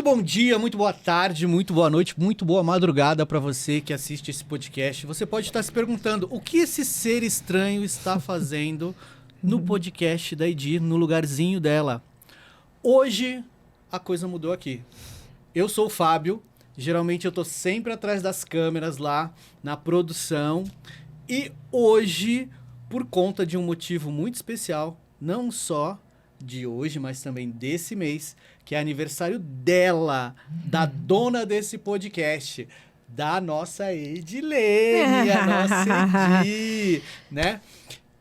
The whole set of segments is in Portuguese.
bom dia, muito boa tarde, muito boa noite, muito boa madrugada para você que assiste esse podcast. Você pode estar se perguntando o que esse ser estranho está fazendo no podcast da Edi, no lugarzinho dela. Hoje a coisa mudou aqui. Eu sou o Fábio, geralmente eu tô sempre atrás das câmeras lá na produção e hoje, por conta de um motivo muito especial, não só de hoje, mas também desse mês, que é aniversário dela, da dona desse podcast, da nossa Edilene, a nossa Edi, né?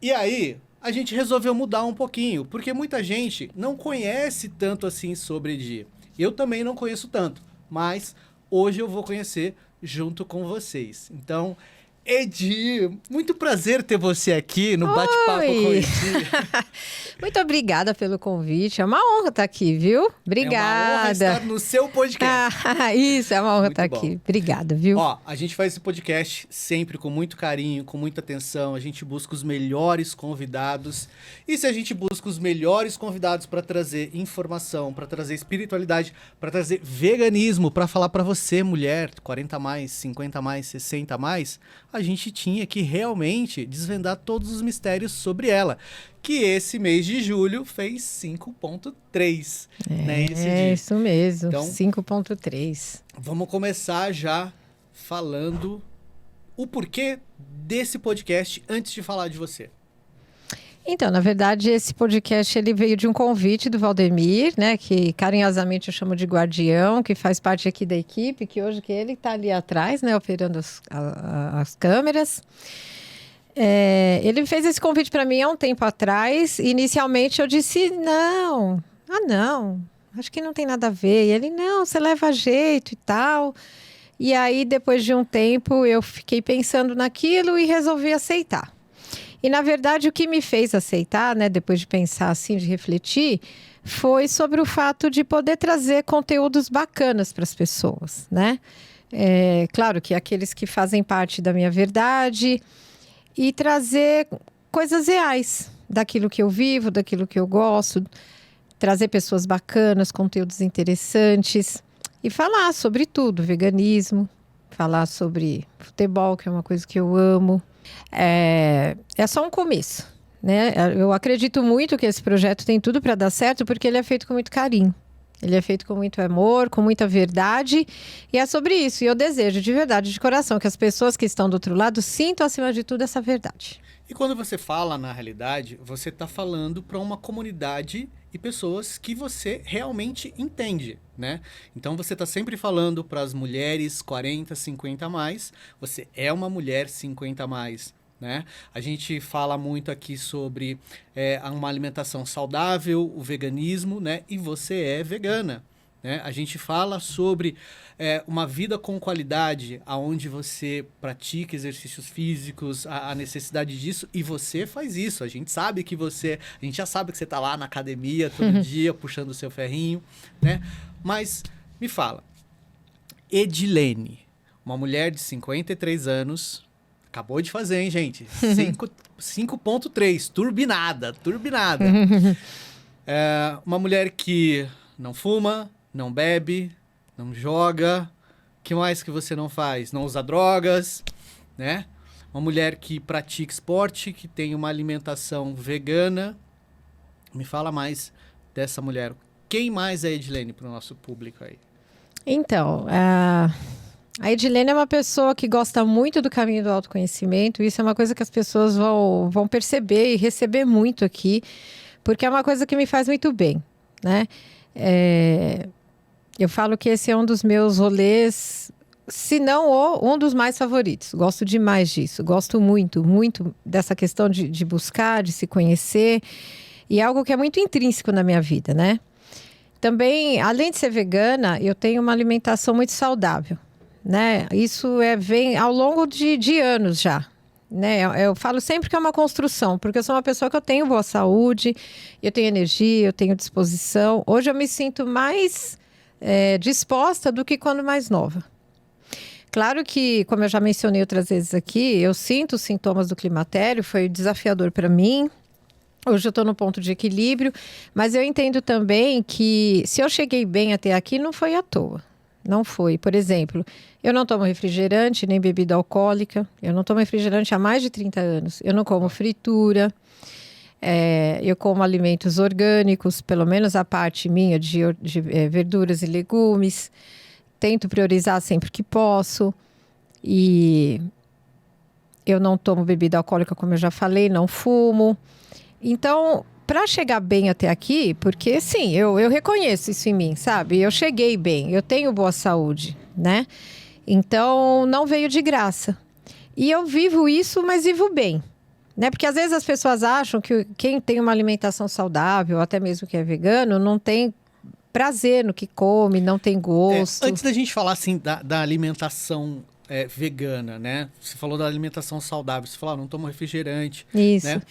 E aí, a gente resolveu mudar um pouquinho, porque muita gente não conhece tanto assim sobre Edi. Eu também não conheço tanto, mas hoje eu vou conhecer junto com vocês. Então, Edi, muito prazer ter você aqui no Bate-Papo com Edi. Muito obrigada pelo convite. É uma honra estar aqui, viu? Obrigada. É uma honra estar no seu podcast. Isso, é uma honra Muito estar bom. aqui. Obrigada, viu? Ó, a gente faz esse podcast sempre com muito carinho, com muita atenção. A gente busca os melhores convidados. E se a gente busca os melhores convidados para trazer informação, para trazer espiritualidade, para trazer veganismo, para falar para você, mulher, 40 a mais, 50 a mais, 60 a mais, a gente tinha que realmente desvendar todos os mistérios sobre ela. Que esse mês de julho fez 5.3, né? Esse dia. É isso mesmo, Então, 5.3. Vamos começar já falando o porquê desse podcast antes de falar de você. Então, na verdade, esse podcast ele veio de um convite do Valdemir, né? Que carinhosamente eu chamo de guardião, que faz parte aqui da equipe, que hoje que ele está ali atrás, né? Operando as câmeras. Ele fez esse convite para mim há um tempo atrás. Inicialmente eu disse, não, acho que não tem nada a ver. E ele, não, você leva jeito e tal. E aí, depois de um tempo, eu fiquei pensando naquilo e resolvi aceitar. E, na verdade, o que me fez aceitar, né, depois de pensar assim, de refletir, foi sobre o fato de poder trazer conteúdos bacanas para as pessoas, né? Claro que aqueles que fazem parte da minha verdade e trazer coisas reais daquilo que eu vivo, daquilo que eu gosto, trazer pessoas bacanas, conteúdos interessantes e falar sobre tudo, veganismo, falar sobre futebol, que é uma coisa que eu amo. É só um começo, né? Eu acredito muito que esse projeto tem tudo para dar certo porque ele é feito com muito carinho. Ele é feito com muito amor, com muita verdade, e é sobre isso. E eu desejo de verdade, de coração, que as pessoas que estão do outro lado sintam, acima de tudo, essa verdade. E quando você fala, na realidade, você está falando para uma comunidade e pessoas que você realmente entende, né? Então você está sempre falando para as mulheres 40, 50 a mais, você é uma mulher 50 a mais, né? A gente fala muito aqui sobre uma alimentação saudável, o veganismo, né? E você é vegana, né? A gente fala sobre uma vida com qualidade, onde você pratica exercícios físicos, a necessidade disso, e você faz isso. A gente já sabe que você está lá na academia todo dia, puxando o seu ferrinho, né? Mas me fala, Edilene, uma mulher de 53 anos, acabou de fazer, hein, gente? 5.3, turbinada. Uma mulher que não fuma, não bebe, não joga. O que mais que você não faz? Não usa drogas, né? Uma mulher que pratica esporte, que tem uma alimentação vegana. Me fala mais dessa mulher. Quem mais é Edilene para o nosso público aí? Então, a Edilene é uma pessoa que gosta muito do caminho do autoconhecimento. Isso é uma coisa que as pessoas vão perceber e receber muito aqui, porque é uma coisa que me faz muito bem, né? Eu falo que esse é um dos meus rolês, se não um dos mais favoritos. Gosto demais disso. Gosto muito, muito dessa questão de buscar, de se conhecer. E é algo que é muito intrínseco na minha vida, né? Também, além de ser vegana, eu tenho uma alimentação muito saudável, né? Isso vem ao longo de anos já, né? Eu falo sempre que é uma construção, porque eu sou uma pessoa que eu tenho boa saúde, eu tenho energia, eu tenho disposição. Hoje eu me sinto mais disposta do que quando mais nova. Claro que, como eu já mencionei outras vezes aqui, eu sinto os sintomas do climatério, foi desafiador para mim. Hoje eu estou no ponto de equilíbrio, mas eu entendo também que se eu cheguei bem até aqui, não foi à toa. Não foi. Por exemplo, eu não tomo refrigerante, nem bebida alcoólica. Eu não tomo refrigerante há mais de 30 anos. Eu não como fritura. Eu como alimentos orgânicos, pelo menos a parte minha de verduras e legumes. Tento priorizar sempre que posso. E eu não tomo bebida alcoólica, como eu já falei, não fumo. Então, para chegar bem até aqui, porque sim, eu reconheço isso em mim, sabe? Eu cheguei bem, eu tenho boa saúde, né? Então, não veio de graça. E eu vivo isso, mas vivo bem, né? Porque às vezes as pessoas acham que quem tem uma alimentação saudável, até mesmo que é vegano, não tem prazer no que come, não tem gosto. Antes da gente falar assim da alimentação vegana, né? Você falou da alimentação saudável, você falou, não tomo refrigerante. Isso. Né?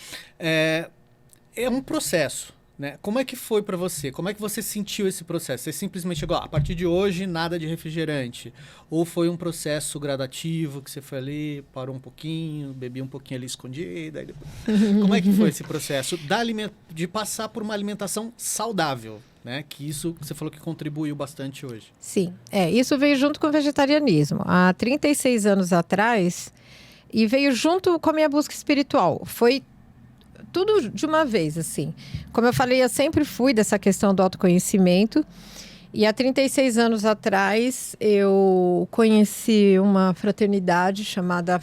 É um processo, né? Como é que foi para você? Como é que você sentiu esse processo? Você simplesmente chegou, a partir de hoje, nada de refrigerante? Ou foi um processo gradativo, que você foi ali, parou um pouquinho, bebia um pouquinho ali escondida? Depois... Como é que foi esse processo de passar por uma alimentação saudável? Né? Que isso você falou que contribuiu bastante hoje. Sim, isso veio junto com o vegetarianismo. Há 36 anos atrás, e veio junto com a minha busca espiritual. Foi tudo de uma vez, assim. Como eu falei, eu sempre fui dessa questão do autoconhecimento. E há 36 anos atrás, eu conheci uma fraternidade chamada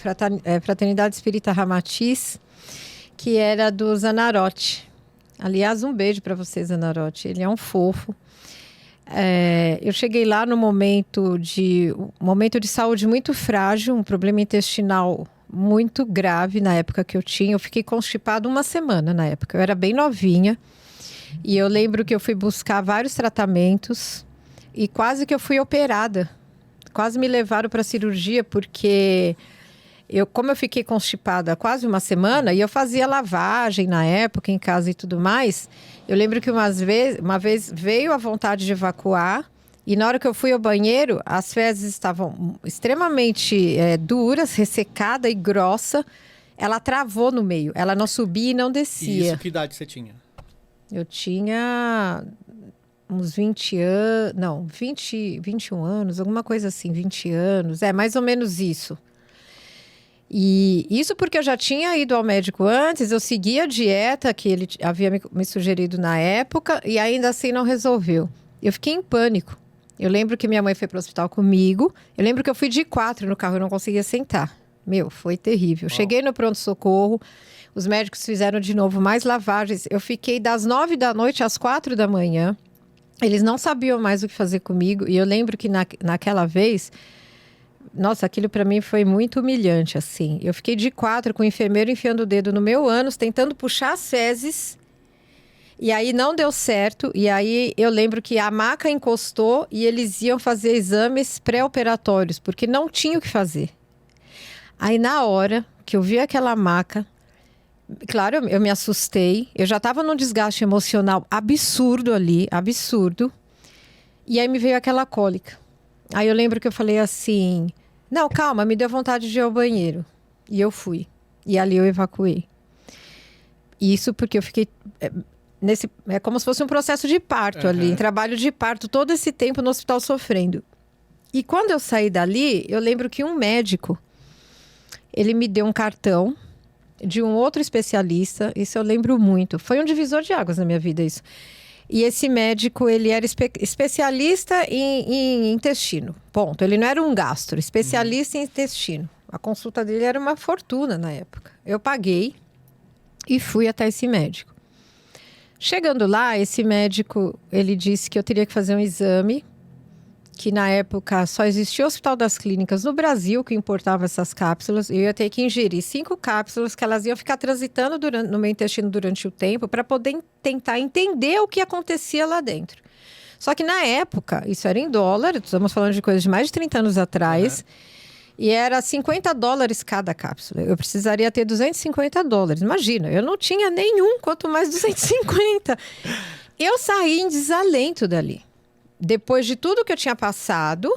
Fraternidade Espírita Ramatiz, que era do Zanarotti. Aliás, um beijo para você, Zanarotti. Ele é um fofo. Eu cheguei lá no momento de saúde muito frágil, um problema intestinal muito grave na época que eu tinha. Eu fiquei constipada uma semana na época. Eu era bem novinha. E eu lembro que eu fui buscar vários tratamentos e quase que eu fui operada. Quase me levaram para cirurgia porque... como eu fiquei constipada quase uma semana e eu fazia lavagem na época em casa e tudo mais, eu lembro que uma vez veio a vontade de evacuar e na hora que eu fui ao banheiro, as fezes estavam extremamente duras, ressecada e grossa. Ela travou no meio, ela não subia e não descia. E isso, que idade você tinha? Eu tinha uns 20 anos, não, 21 anos, alguma coisa assim, 20 anos, mais ou menos isso. E isso porque eu já tinha ido ao médico antes, eu segui a dieta que ele havia me sugerido na época e ainda assim não resolveu. Eu fiquei em pânico. Eu lembro que minha mãe foi para o hospital comigo, eu lembro que eu fui de 4 no carro, eu não conseguia sentar. Foi terrível. Cheguei no pronto-socorro, os médicos fizeram de novo mais lavagens. Eu fiquei das 9 da noite às 4 da manhã. Eles não sabiam mais o que fazer comigo e eu lembro que naquela vez... Nossa, aquilo para mim foi muito humilhante, assim. Eu fiquei de 4 com o enfermeiro enfiando o dedo no meu ânus, tentando puxar as fezes. E aí não deu certo. E aí eu lembro que a maca encostou e eles iam fazer exames pré-operatórios, porque não tinha o que fazer. Aí na hora que eu vi aquela maca, claro, eu me assustei. Eu já estava num desgaste emocional absurdo ali, absurdo. E aí me veio aquela cólica. Aí eu lembro que eu falei assim, não, calma, me deu vontade de ir ao banheiro. E eu fui. E ali eu evacuei. Isso porque eu fiquei... É como se fosse um processo de parto ali, em trabalho de parto, todo esse tempo no hospital sofrendo. E quando eu saí dali, eu lembro que um médico, ele me deu um cartão de um outro especialista, isso eu lembro muito. Foi um divisor de águas na minha vida isso. E esse médico, ele era especialista em intestino, ponto. Ele não era um gastro, especialista em intestino. A consulta dele era uma fortuna na época. Eu paguei e fui até esse médico. Chegando lá, esse médico, ele disse que eu teria que fazer um exame, que na época só existia o Hospital das Clínicas no Brasil que importava essas cápsulas. Eu ia ter que ingerir 5 cápsulas que elas iam ficar transitando no meu intestino durante o tempo para poder tentar entender o que acontecia lá dentro. Só que na época, isso era em dólar, estamos falando de coisas de mais de 30 anos atrás, e era $50 cada cápsula. Eu precisaria ter $250. Imagina, eu não tinha nenhum, quanto mais 250. Eu saí em desalento dali. Depois de tudo que eu tinha passado,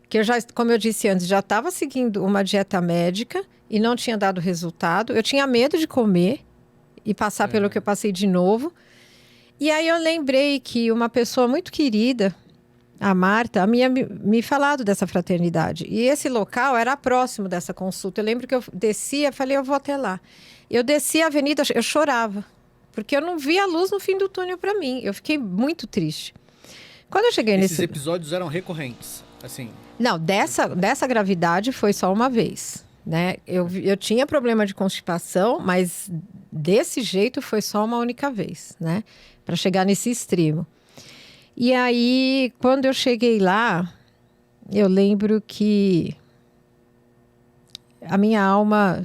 que eu já, como eu disse antes, já estava seguindo uma dieta médica e não tinha dado resultado. Eu tinha medo de comer. e passar pelo que eu passei de novo. E aí eu lembrei que uma pessoa muito querida, a Marta, me falado dessa fraternidade. E esse local era próximo dessa consulta. Eu lembro que eu descia, falei, eu vou até lá. Eu desci a avenida, eu chorava, porque eu não via a luz no fim do túnel para mim. Eu fiquei muito triste. Quando eu cheguei Esses episódios eram recorrentes, assim? Não, dessa gravidade foi só uma vez, né? Eu tinha problema de constipação, mas desse jeito foi só uma única vez, né? Para chegar nesse extremo. E aí, quando eu cheguei lá, eu lembro que a minha alma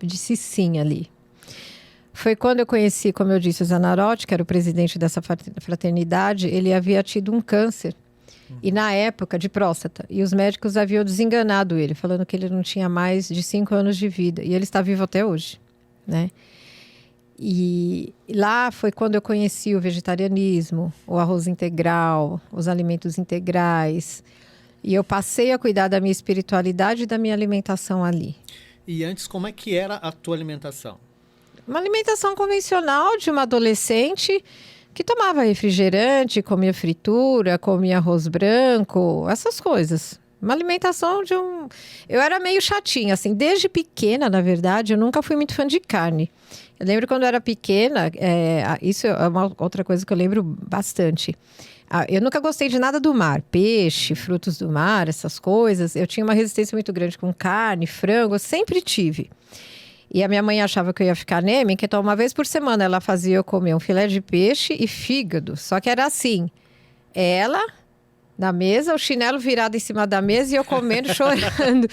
disse sim ali. Foi quando eu conheci, como eu disse, o Zanarotti, que era o presidente dessa fraternidade. Ele havia tido um câncer, e na época, de próstata. E os médicos haviam desenganado ele, falando que ele não tinha mais de 5 anos de vida. E ele está vivo até hoje, né? E lá foi quando eu conheci o vegetarianismo, o arroz integral, os alimentos integrais. E eu passei a cuidar da minha espiritualidade e da minha alimentação ali. E antes, como é que era a tua alimentação? Uma alimentação convencional de uma adolescente que tomava refrigerante, comia fritura, comia arroz branco, essas coisas. Uma alimentação de um... Eu era meio chatinha, assim. Desde pequena, na verdade, eu nunca fui muito fã de carne. Eu lembro quando eu era pequena, isso é uma outra coisa que eu lembro bastante. Eu nunca gostei de nada do mar. Peixe, frutos do mar, essas coisas. Eu tinha uma resistência muito grande com carne, frango, eu sempre tive. E a minha mãe achava que eu ia ficar anêmica, então uma vez por semana ela fazia eu comer um filé de peixe e fígado. Só que era assim, ela na mesa, o chinelo virado em cima da mesa e eu comendo, chorando,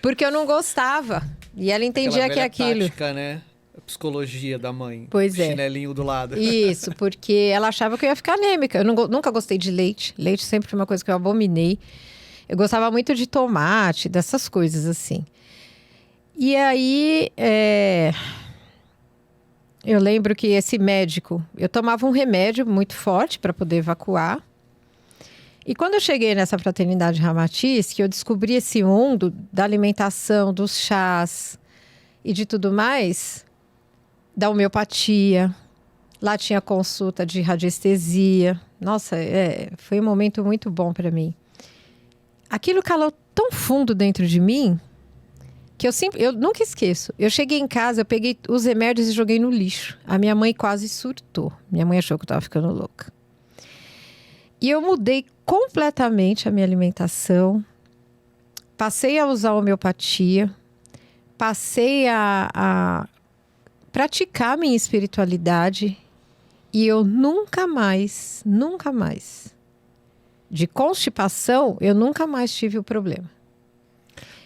porque eu não gostava. E ela entendia que é aquilo. Tática, né? A psicologia da mãe. Pois é. Chinelinho do lado. Isso, porque ela achava que eu ia ficar anêmica. Eu nunca gostei de leite. Leite sempre foi uma coisa que eu abominei. Eu gostava muito de tomate, dessas coisas assim. E aí, eu lembro que esse médico, eu tomava um remédio muito forte para poder evacuar. E quando eu cheguei nessa fraternidade Ramatiz, que eu descobri esse mundo da alimentação, dos chás e de tudo mais, da homeopatia, lá tinha consulta de radiestesia. Nossa, foi um momento muito bom para mim. Aquilo calou tão fundo dentro de mim, que eu nunca esqueço. Eu cheguei em casa, eu peguei os remédios e joguei no lixo. A minha mãe quase surtou. Minha mãe achou que eu estava ficando louca. E eu mudei completamente a minha alimentação. Passei a usar homeopatia. Passei a praticar minha espiritualidade. E eu nunca mais, de constipação, eu nunca mais tive o problema.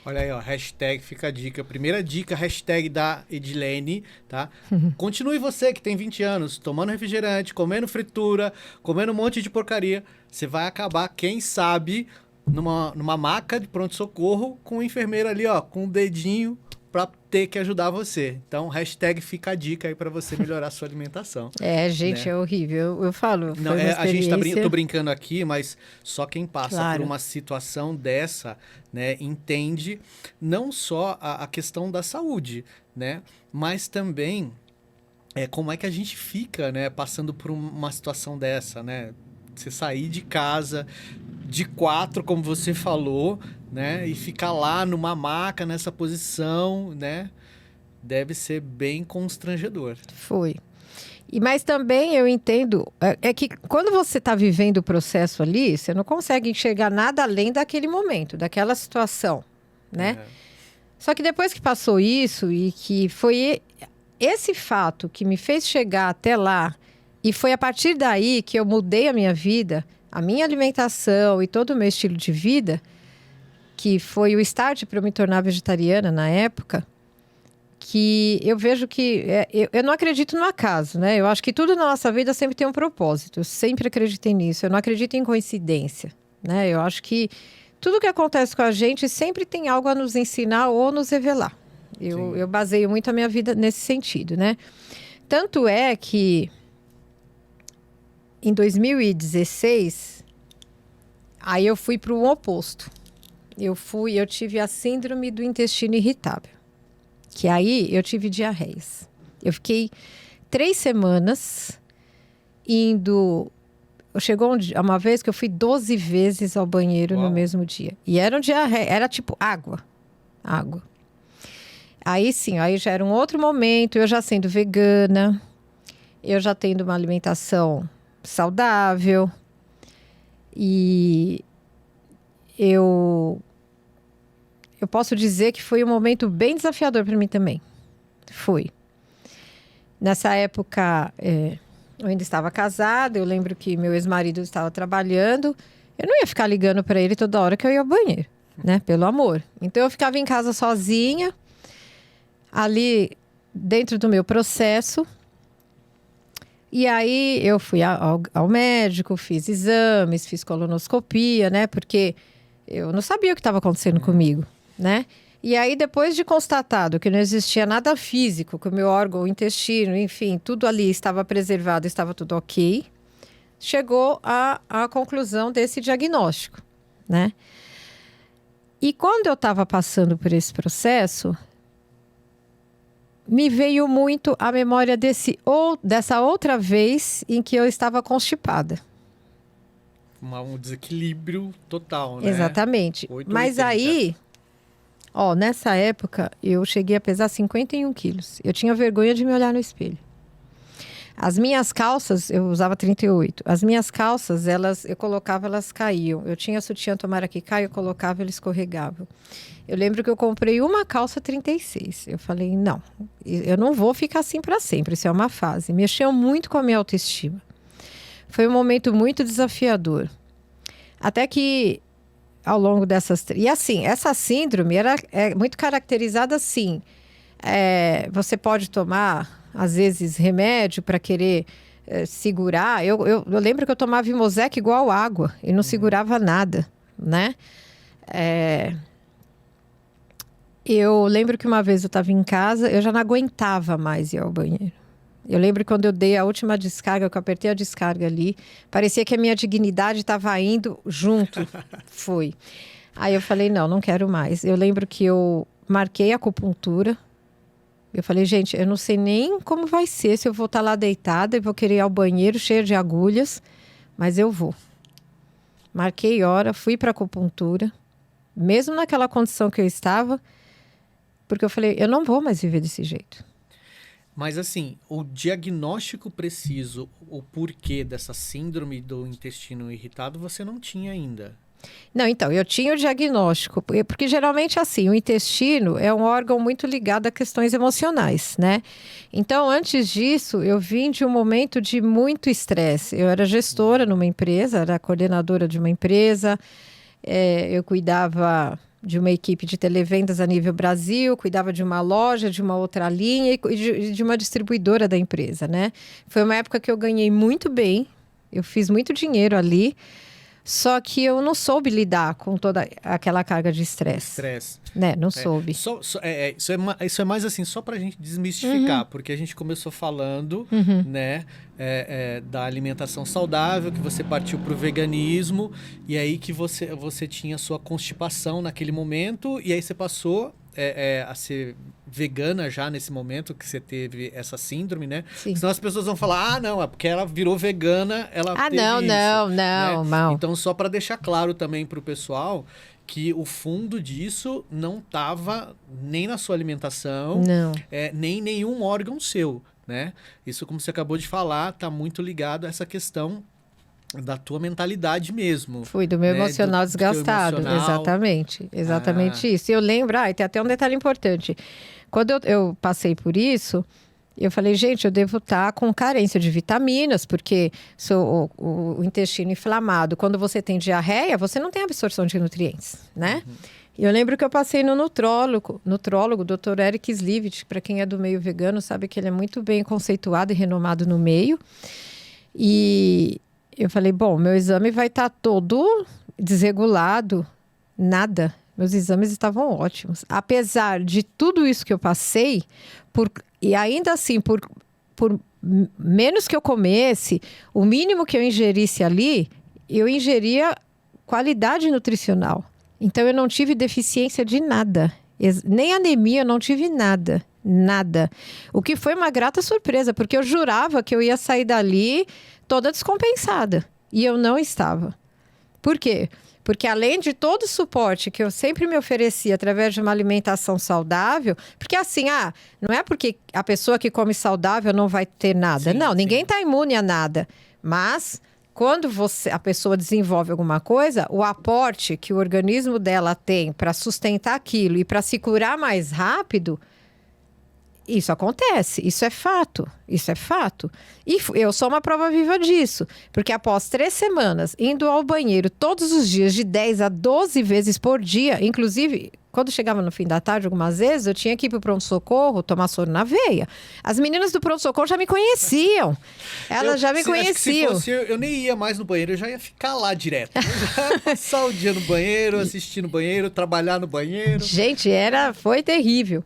Olha aí, ó, hashtag fica a dica. Primeira dica, hashtag da Edilene, tá? Continue você que tem 20 anos, tomando refrigerante, comendo fritura, comendo um monte de porcaria. Você vai acabar, quem sabe, numa maca de pronto-socorro com um enfermeiro ali, ó, com um dedinho pra ter que ajudar você. Então, hashtag fica a dica aí pra você melhorar a sua alimentação. Gente, né? É horrível. Eu falo, não, a gente tô brincando aqui, mas só quem passa por uma situação dessa, né, entende não só a questão da saúde, né, mas também como é que a gente fica, né, passando por uma situação dessa, né? Você sair de casa de 4, como você falou, né? E ficar lá numa maca, nessa posição, né? Deve ser bem constrangedor. Foi. Mas também eu entendo, que quando você está vivendo o processo ali, você não consegue enxergar nada além daquele momento, daquela situação, né? Só que depois que passou isso e que foi esse fato que me fez chegar até lá, e foi a partir daí que eu mudei a minha vida, a minha alimentação e todo o meu estilo de vida, que foi o start para eu me tornar vegetariana na época, que eu vejo que... eu não acredito no acaso, né? Eu acho que tudo na nossa vida sempre tem um propósito. Eu sempre acreditei nisso. Eu não acredito em coincidência, né? Eu acho que tudo que acontece com a gente sempre tem algo a nos ensinar ou nos revelar. Eu baseio muito a minha vida nesse sentido, né? Tanto é que... Em 2016, aí eu fui para o oposto. Eu tive a síndrome do intestino irritável. Que aí eu tive diarreias. Eu fiquei 3 semanas indo... Chegou uma vez que eu fui 12 vezes ao banheiro no mesmo dia. E era um diarreia, era tipo água. Aí sim, aí já era um outro momento, eu já sendo vegana, eu já tendo uma alimentação saudável. E eu posso dizer que foi um momento bem desafiador para mim também. Foi. Nessa época... eu ainda estava casada, eu lembro que meu ex-marido estava trabalhando. Eu não ia ficar ligando para ele toda hora que eu ia ao banheiro, né? Pelo amor. Então, eu ficava em casa sozinha, ali dentro do meu processo. E aí, eu fui ao médico, fiz exames, fiz colonoscopia, né? Porque eu não sabia o que estava acontecendo comigo, né? E aí, depois de constatado que não existia nada físico, que o meu órgão, o intestino, enfim, tudo ali estava preservado, estava tudo ok, chegou à conclusão desse diagnóstico, né? E quando eu estava passando por esse processo, me veio muito a memória dessa outra vez em que eu estava constipada. Um desequilíbrio total, né? Exatamente. Mas aí... nessa época, eu cheguei a pesar 51 quilos. Eu tinha vergonha de me olhar no espelho. As minhas calças, eu usava 38. As minhas calças, eu colocava, elas caíam. Eu tinha sutiã tomara que caia, eu colocava, eles escorregavam. Eu lembro que eu comprei uma calça 36. Eu falei, não, eu não vou ficar assim para sempre, isso é uma fase. Mexeu muito com a minha autoestima. Foi um momento muito desafiador. Até que... ao longo dessas... E assim, essa síndrome é muito caracterizada assim. Você pode tomar, às vezes, remédio para querer segurar. Eu lembro que eu tomava Imosec igual água e não segurava nada, né? Eu lembro que uma vez eu estava em casa, eu já não aguentava mais ir ao banheiro. Eu lembro quando eu dei a última descarga, que eu apertei a descarga ali, parecia que a minha dignidade estava indo junto. Foi. Aí eu falei, não quero mais. Eu lembro que eu marquei a acupuntura. Eu falei, gente, eu não sei nem como vai ser, se eu vou estar lá deitada e vou querer ir ao banheiro cheia de agulhas, mas eu vou. Marquei hora, fui para a acupuntura, mesmo naquela condição que eu estava, porque eu falei, eu não vou mais viver desse jeito. Mas assim, o diagnóstico preciso, o porquê dessa síndrome do intestino irritado, você não tinha ainda? Não, então, eu tinha o diagnóstico, porque geralmente assim, o intestino é um órgão muito ligado a questões emocionais, né? Então, antes disso, eu vim de um momento de muito estresse. Eu era gestora numa empresa, era coordenadora de uma empresa, eu cuidava de uma equipe de televendas a nível Brasil, cuidava de uma loja, de uma outra linha e de uma distribuidora da empresa, né? Foi uma época que eu ganhei muito bem, eu fiz muito dinheiro ali, só que eu não soube lidar com toda aquela carga de estresse. Né? Não soube. Isso é mais assim, só pra gente desmistificar, porque a gente começou falando, né, da alimentação saudável, que você partiu pro veganismo, e aí que você tinha sua constipação naquele momento, e aí você passou a ser vegana já nesse momento que você teve essa síndrome, né? Sim. Senão as pessoas vão falar, não, é porque ela virou vegana, ela teve isso. Não, né? Então, só para deixar claro também pro pessoal que o fundo disso não estava nem na sua alimentação, nem em nenhum órgão seu, né? Isso, como você acabou de falar, está muito ligado a essa questão da tua mentalidade mesmo. Fui, do meu emocional desgastado. Exatamente isso. E eu lembro, tem até um detalhe importante. Quando eu passei por isso, eu falei, gente, eu devo estar com carência de vitaminas, porque o intestino inflamado, quando você tem diarreia, você não tem absorção de nutrientes, né? E eu lembro que eu passei no nutrólogo, o Dr. Eric Slivit, para quem é do meio vegano, sabe que ele é muito bem conceituado e renomado no meio. E eu falei, bom, meu exame vai estar todo desregulado. Nada. Meus exames estavam ótimos. Apesar de tudo isso que eu passei, e ainda assim, por menos que eu comesse, o mínimo que eu ingerisse ali, eu ingeria qualidade nutricional. Então, eu não tive deficiência de nada. Nem anemia, eu não tive nada. Nada. O que foi uma grata surpresa, porque eu jurava que eu ia sair dali toda descompensada. E eu não estava. Por quê? Porque além de todo o suporte que eu sempre me oferecia através de uma alimentação saudável, porque assim, não é porque a pessoa que come saudável não vai ter nada. Sim, não, ninguém sim. está imune a nada. Mas quando a pessoa desenvolve alguma coisa, o aporte que o organismo dela tem para sustentar aquilo e para se curar mais rápido, isso acontece, isso é fato. E eu sou uma prova viva disso, porque após 3 semanas indo ao banheiro todos os dias, de 10 a 12 vezes por dia, inclusive, quando chegava no fim da tarde, algumas vezes, eu tinha que ir para o pronto-socorro, tomar soro na veia. As meninas do pronto-socorro já me conheciam, elas já me conheciam. Acho que se fosse eu nem ia mais no banheiro, eu já ia ficar lá direto. Eu já ia passar o dia no banheiro, assistir no banheiro, trabalhar no banheiro. Gente, foi terrível.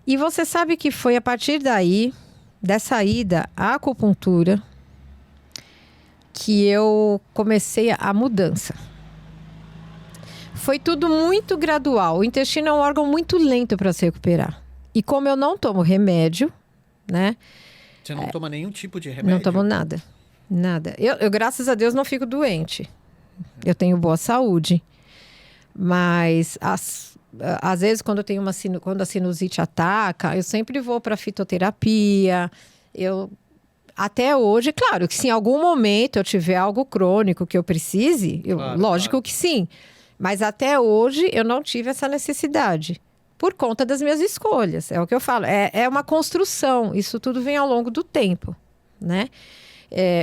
E você sabe que foi a partir daí, dessa ida à acupuntura, que eu comecei a mudança. Foi tudo muito gradual. O intestino é um órgão muito lento para se recuperar. E como eu não tomo remédio, né? Você não toma nenhum tipo de remédio? Não tomo nada. Nada. Eu, graças a Deus, não fico doente. Eu tenho boa saúde. Mas às vezes, quando eu tenho quando a sinusite ataca, eu sempre vou para fitoterapia. Até hoje, claro, que se em algum momento eu tiver algo crônico que eu precise, lógico que sim. Mas até hoje eu não tive essa necessidade. Por conta das minhas escolhas. É o que eu falo. É uma construção. Isso tudo vem ao longo do tempo, né?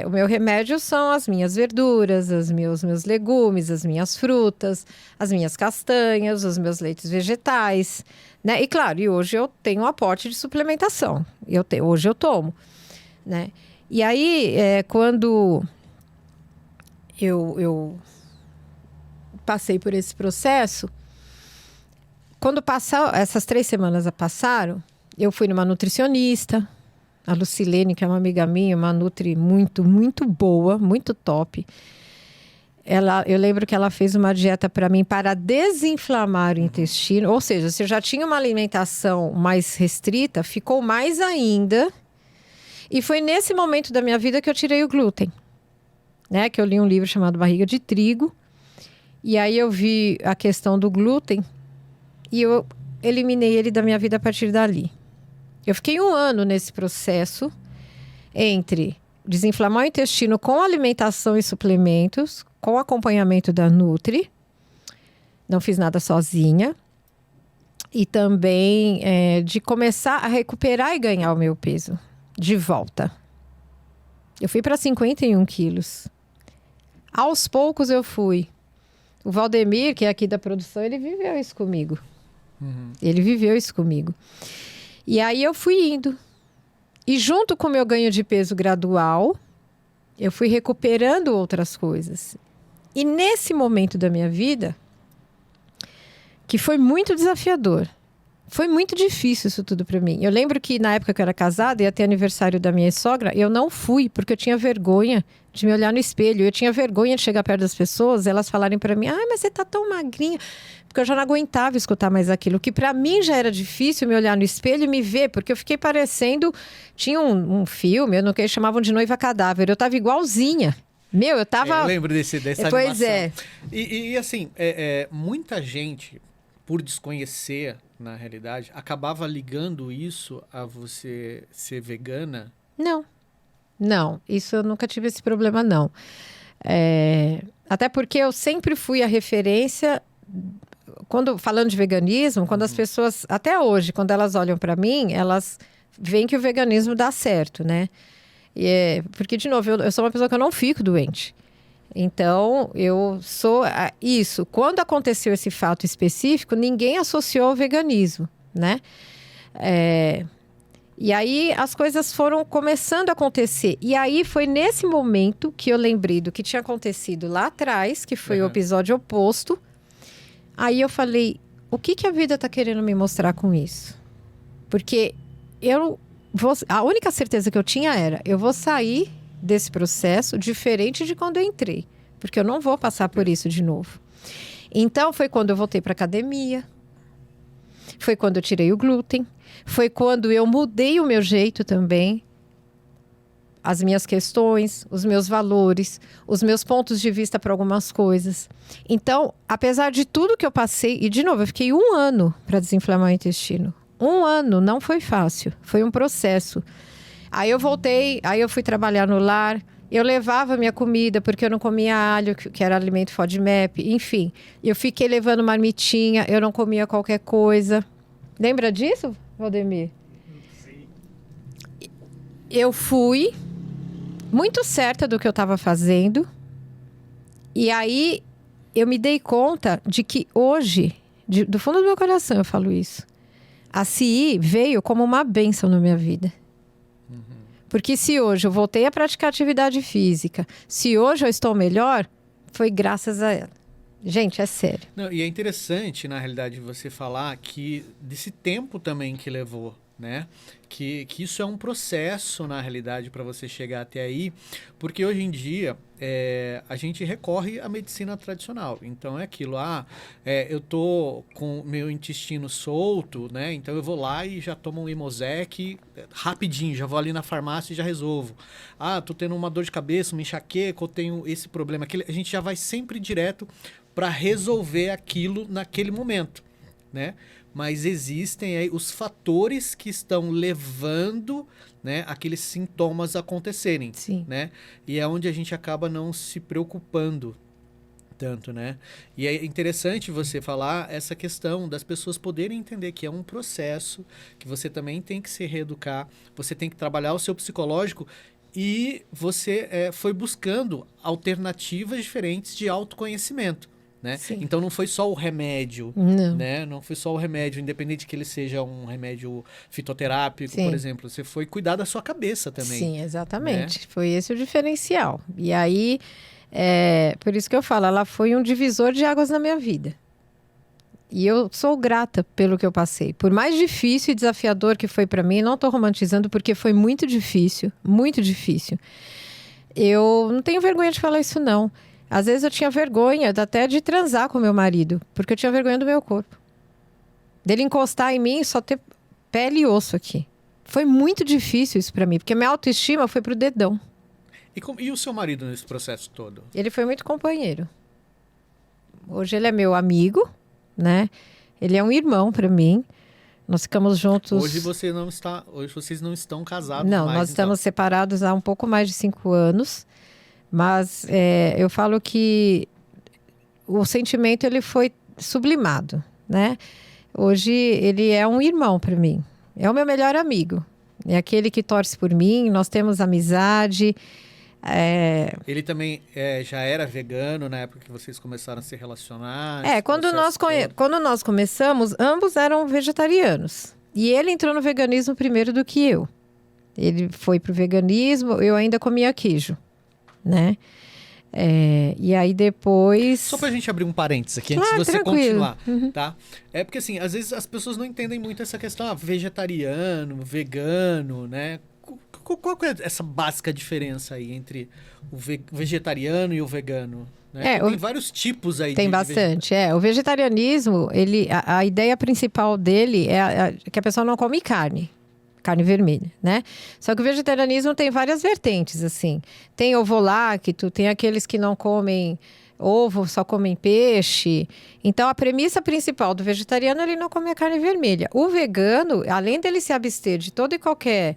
O meu remédio são as minhas verduras, os meus legumes, as minhas frutas, as minhas castanhas, os meus leites vegetais, né? E claro, hoje eu tenho um aporte de suplementação. Hoje eu tomo, né? E aí, quando eu passei por esse processo, quando essas 3 semanas passaram, eu fui numa nutricionista, a Lucilene, que é uma amiga minha, uma nutri muito, muito boa, muito top. Eu lembro que ela fez uma dieta para mim para desinflamar o intestino. Ou seja, se eu já tinha uma alimentação mais restrita, ficou mais ainda. E foi nesse momento da minha vida que eu tirei o glúten, né? Que eu li um livro chamado Barriga de Trigo. E aí eu vi a questão do glúten e eu eliminei ele da minha vida a partir dali. Eu fiquei 1 ano nesse processo entre desinflamar o intestino com alimentação e suplementos, com acompanhamento da Nutri. Não fiz nada sozinha. E também de começar a recuperar e ganhar o meu peso de volta. Eu fui para 51 quilos. Aos poucos eu fui. O Valdemir, que é aqui da produção, ele viveu isso comigo. Ele viveu isso comigo. E aí eu fui indo. E junto com o meu ganho de peso gradual, eu fui recuperando outras coisas. E nesse momento da minha vida, que foi muito desafiador, foi muito difícil isso tudo para mim. Eu lembro que na época que eu era casada, ia ter aniversário da minha sogra, eu não fui, porque eu tinha vergonha de me olhar no espelho. Eu tinha vergonha de chegar perto das pessoas, elas falarem para mim, mas você tá tão magrinha. Porque eu já não aguentava escutar mais aquilo. Que para mim já era difícil me olhar no espelho e me ver, porque eu fiquei parecendo... Tinha um filme, que eles chamavam de Noiva Cadáver. Eu tava igualzinha. Eu tava... Eu lembro dessa pois animação. E assim, muita gente, por desconhecer, na realidade, acabava ligando isso a você ser vegana? Não. Isso eu nunca tive esse problema, não. Até porque eu sempre fui a referência... Falando de veganismo, quando as pessoas, até hoje, quando elas olham para mim, elas veem que o veganismo dá certo, né? Porque, de novo, eu sou uma pessoa que eu não fico doente. Então, eu sou isso. Quando aconteceu esse fato específico, ninguém associou ao veganismo, né? E aí, as coisas foram começando a acontecer. E aí, foi nesse momento que eu lembrei do que tinha acontecido lá atrás, que foi o episódio oposto. Aí eu falei, o que a vida está querendo me mostrar com isso? Porque a única certeza que eu tinha era, eu vou sair desse processo diferente de quando eu entrei. Porque eu não vou passar por isso de novo. Então, foi quando eu voltei para academia. Foi quando eu tirei o glúten. Foi quando eu mudei o meu jeito também, as minhas questões, os meus valores, os meus pontos de vista para algumas coisas. Então, apesar de tudo que eu passei, e de novo, eu fiquei 1 ano para desinflamar o intestino. 1 ano, não foi fácil, foi um processo. Aí eu voltei, aí eu fui trabalhar no lar, eu levava minha comida, porque eu não comia alho, que era alimento FODMAP, enfim. Eu fiquei levando marmitinha, eu não comia qualquer coisa. Lembra disso, Valdemir? Sim. Eu fui muito certa do que eu estava fazendo. E aí eu me dei conta de que hoje, do fundo do meu coração eu falo isso, a CI veio como uma bênção na minha vida. Porque se hoje eu voltei a praticar atividade física, se hoje eu estou melhor, foi graças a ela. Gente, é sério. Não, e é interessante, na realidade, você falar que desse tempo também que levou, né? Que isso é um processo, na realidade, para você chegar até aí, porque hoje em dia a gente recorre à medicina tradicional. Então é aquilo, eu tô com meu intestino solto, né? Então eu vou lá e já tomo um Imosec rapidinho, já vou ali na farmácia e já resolvo. Tô tendo uma dor de cabeça, uma enxaqueca, eu tenho esse problema, aquele, a gente já vai sempre direto para resolver aquilo naquele momento, né? Mas existem aí os fatores que estão levando, né, aqueles sintomas a acontecerem. Sim. Né? E é onde a gente acaba não se preocupando tanto, né? E é interessante você falar essa questão das pessoas poderem entender que é um processo, que você também tem que se reeducar, você tem que trabalhar o seu psicológico e você foi buscando alternativas diferentes de autoconhecimento. Né? Então não foi só o remédio, não. Né? Não foi só o remédio, independente que ele seja um remédio fitoterápico, Sim. por exemplo. Você foi cuidar da sua cabeça também. Sim, exatamente. Né? Foi esse o diferencial. E aí, por isso que eu falo, ela foi um divisor de águas na minha vida. E eu sou grata pelo que eu passei. Por mais difícil e desafiador que foi para mim, não estou romantizando porque foi muito difícil, muito difícil. Eu não tenho vergonha de falar isso, não. Às vezes eu tinha vergonha até de transar com meu marido, porque eu tinha vergonha do meu corpo. Dele encostar em mim e só ter pele e osso aqui. Foi muito difícil isso pra mim, porque minha autoestima foi pro dedão. E o seu marido nesse processo todo? Ele foi muito companheiro. Hoje ele é meu amigo, né? Ele é um irmão pra mim. Nós ficamos juntos... Hoje vocês não estão casados não, mais, nós estamos separados há um pouco mais de 5 anos. Mas eu falo que o sentimento ele foi sublimado, né? Hoje ele é um irmão para mim. É o meu melhor amigo. É aquele que torce por mim, nós temos amizade. Ele também já era vegano na época que vocês começaram a se relacionar? Quando nós começamos, ambos eram vegetarianos. E ele entrou no veganismo primeiro do que eu. Ele foi pro veganismo, eu ainda comia queijo. Né? E aí depois... Só pra gente abrir um parênteses aqui, claro, antes de você tranquilo. continuar, tá? É porque assim, às vezes as pessoas não entendem muito essa questão, vegetariano, vegano, né? Qual é essa básica diferença aí entre o vegetariano e o vegano? Né? Tem vários tipos aí. Tem bastante, O vegetarianismo, a ideia principal dele é que a pessoa não come carne vermelha, né? Só que o vegetarianismo tem várias vertentes, assim. Tem ovo-lacto, tem aqueles que não comem ovo, só comem peixe. Então, a premissa principal do vegetariano é ele não comer carne vermelha. O vegano, além dele se abster de todo e qualquer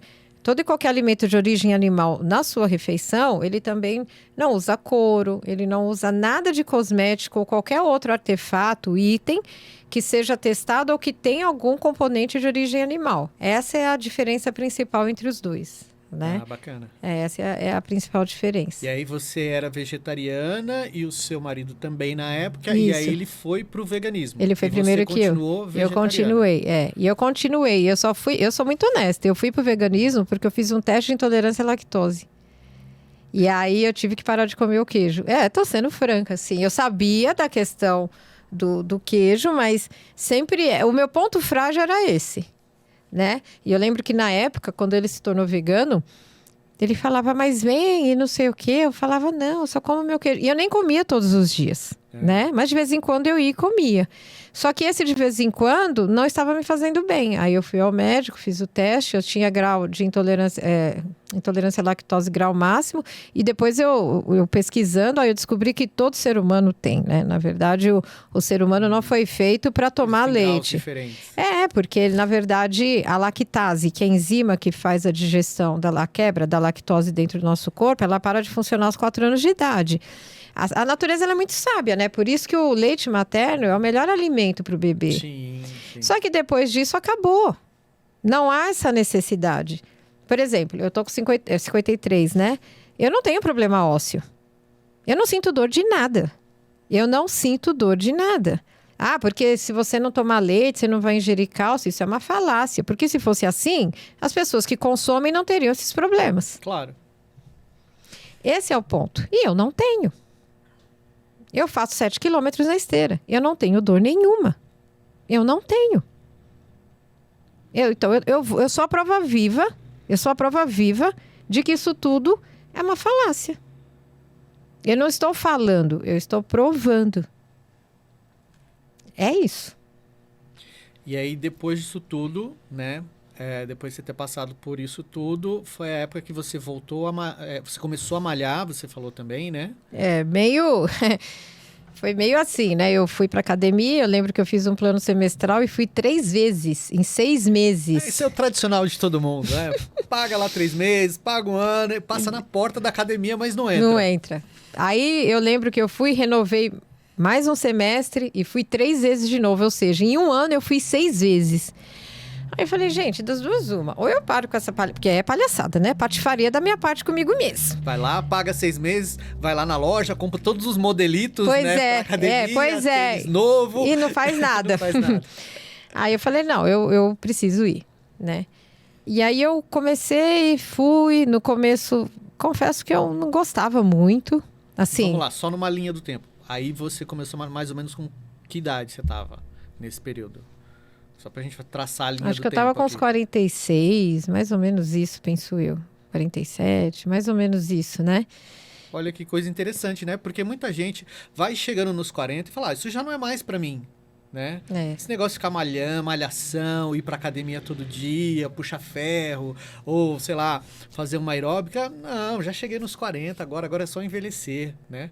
alimento de origem animal na sua refeição, ele também não usa couro, ele não usa nada de cosmético ou qualquer outro artefato, item que seja testado ou que tenha algum componente de origem animal. Essa é a diferença principal entre os dois, né? Bacana. Essa é a principal diferença. E aí você era vegetariana e o seu marido também na época, Isso. E aí ele foi pro veganismo. Ele foi primeiro que eu. Eu continuei, E eu continuei. Eu sou muito honesta. Eu fui pro veganismo porque eu fiz um teste de intolerância à lactose. E aí eu tive que parar de comer o queijo. Tô sendo franca, assim. Eu sabia da questão do queijo, mas sempre o meu ponto frágil era esse, né? E eu lembro que na época, quando ele se tornou vegano, ele falava, mas vem e não sei o quê. Eu falava, não, eu só como meu queijo. E eu nem comia todos os dias, né? Mas de vez em quando eu ia e comia. Só que esse de vez em quando não estava me fazendo bem. Aí eu fui ao médico, fiz o teste, eu tinha grau de intolerância à lactose grau máximo, e depois eu pesquisando, aí eu descobri que todo ser humano tem, né? Na verdade, o ser humano não foi feito para tomar leite. Porque na verdade a lactase, que é a enzima que faz a digestão quebra da lactose dentro do nosso corpo, ela para de funcionar aos 4 anos de idade. A natureza ela é muito sábia, né? Por isso que o leite materno é o melhor alimento para o bebê. Sim. Só que depois disso acabou. Não há essa necessidade. Por exemplo, eu tô com 53, né? Eu não tenho problema ósseo. Eu não sinto dor de nada. Ah, porque se você não tomar leite, você não vai ingerir cálcio. Isso é uma falácia. Porque se fosse assim, as pessoas que consomem não teriam esses problemas. Claro. Esse é o ponto. E eu não tenho. Eu faço 7 quilômetros na esteira. Eu não tenho dor nenhuma. Eu não tenho. Eu sou a prova viva. Eu sou a prova viva de que isso tudo é uma falácia. Eu não estou falando, eu estou provando. É isso. E aí, depois disso tudo, né? Depois de você ter passado por isso tudo, foi a época que você voltou você começou a malhar, você falou também, né? Foi meio assim, né? Eu fui pra academia, eu lembro que eu fiz um plano semestral e fui 3 vezes, em 6 meses. Esse é o tradicional de todo mundo, né? Paga lá 3 meses, paga um ano, passa na porta da academia, mas não entra. Não entra. Aí eu lembro que eu fui, renovei mais um semestre e fui 3 vezes de novo, ou seja, em um ano eu fui 6 vezes. Aí eu falei, gente, das duas uma. Ou eu paro com essa porque é palhaçada, né? Patifaria da minha parte comigo mesmo. Vai lá, paga 6 meses, vai lá na loja, compra todos os modelitos, pois né? É, pra academia, pois é. tênis novo. E não faz nada. Não faz nada. Aí eu falei, não, eu preciso ir, né? E aí eu comecei, fui. No começo, confesso que eu não gostava muito. Assim. Vamos lá, só numa linha do tempo. Aí você começou mais ou menos com que idade você tava nesse período? Só pra gente traçar a linha do tempo. Acho que eu tava com uns 46, mais ou menos isso, penso eu. 47, mais ou menos isso, né? Olha que coisa interessante, né? Porque muita gente vai chegando nos 40 e fala, isso já não é mais pra mim, né? Esse negócio de ficar malhação, ir pra academia todo dia, puxar ferro, ou, sei lá, fazer uma aeróbica. Não, já cheguei nos 40, agora é só envelhecer, né?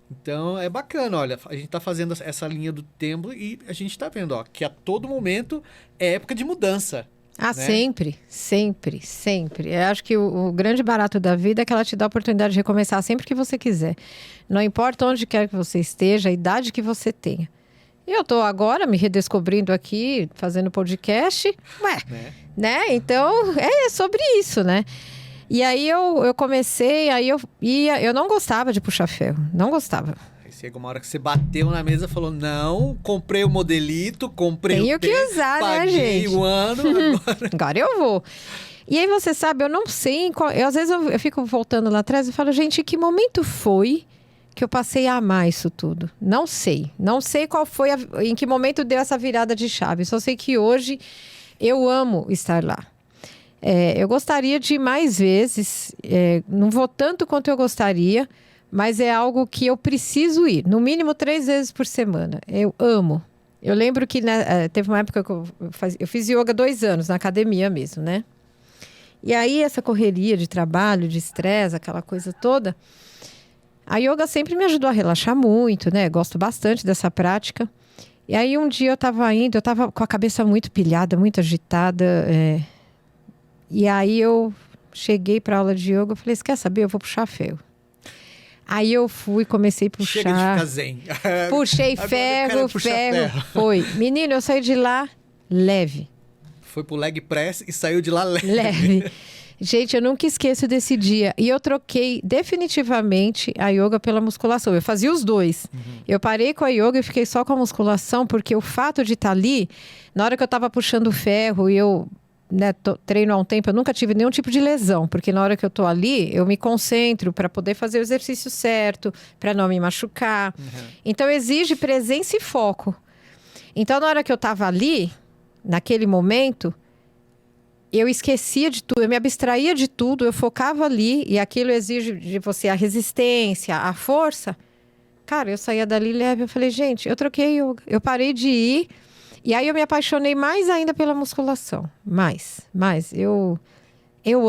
Então, é bacana, olha, a gente tá fazendo essa linha do tempo e a gente tá vendo, ó, que a todo momento é época de mudança. Ah, né? Sempre. Eu acho que o grande barato da vida é que ela te dá a oportunidade de recomeçar sempre que você quiser. Não importa onde quer que você esteja, a idade que você tenha. Eu tô agora me redescobrindo aqui, fazendo podcast, né? Então, é sobre isso, né? E aí eu comecei, aí eu não gostava de puxar ferro, não gostava. Aí chega uma hora que você bateu na mesa e falou, não, comprei o modelito, comprei Tenho o que usar, paguei né, gente? o ano, Agora eu vou. E aí você sabe, eu não sei, às vezes eu fico voltando lá atrás e falo, gente, que momento foi que eu passei a amar isso tudo? Não sei qual foi, em que momento deu essa virada de chave, só sei que hoje eu amo estar lá. Eu gostaria de ir mais vezes, não vou tanto quanto eu gostaria, mas é algo que eu preciso ir, no mínimo 3 vezes por semana. Eu amo. Eu lembro que teve uma época que eu fiz yoga 2 anos, na academia mesmo, né? E aí essa correria de trabalho, de estresse, aquela coisa toda, a yoga sempre me ajudou a relaxar muito, né? Gosto bastante dessa prática. E aí um dia eu estava com a cabeça muito pilhada, muito agitada, e aí eu cheguei para aula de yoga, eu falei, você quer saber? Eu vou puxar ferro. Aí eu fui, comecei a puxar. Chega de ficar zen. Puxei ferro. Foi. Menino, eu saí de lá leve. Foi pro leg press e saiu de lá leve. Gente, eu nunca esqueço desse dia. E eu troquei definitivamente a yoga pela musculação. Eu fazia os dois. Uhum. Eu parei com a yoga e fiquei só com a musculação, porque o fato de estar ali, na hora que eu estava puxando ferro e eu treino há um tempo, eu nunca tive nenhum tipo de lesão, porque na hora que eu tô ali, eu me concentro para poder fazer o exercício certo, para não me machucar. Uhum. Então, exige presença e foco. Então, na hora que eu tava ali, naquele momento, eu esquecia de tudo, eu me abstraía de tudo, eu focava ali, e aquilo exige de você a resistência, a força, Cara, eu saía dali leve, eu falei, gente, eu troquei yoga. Eu parei de ir, e aí eu me apaixonei mais ainda pela musculação. Mais. Eu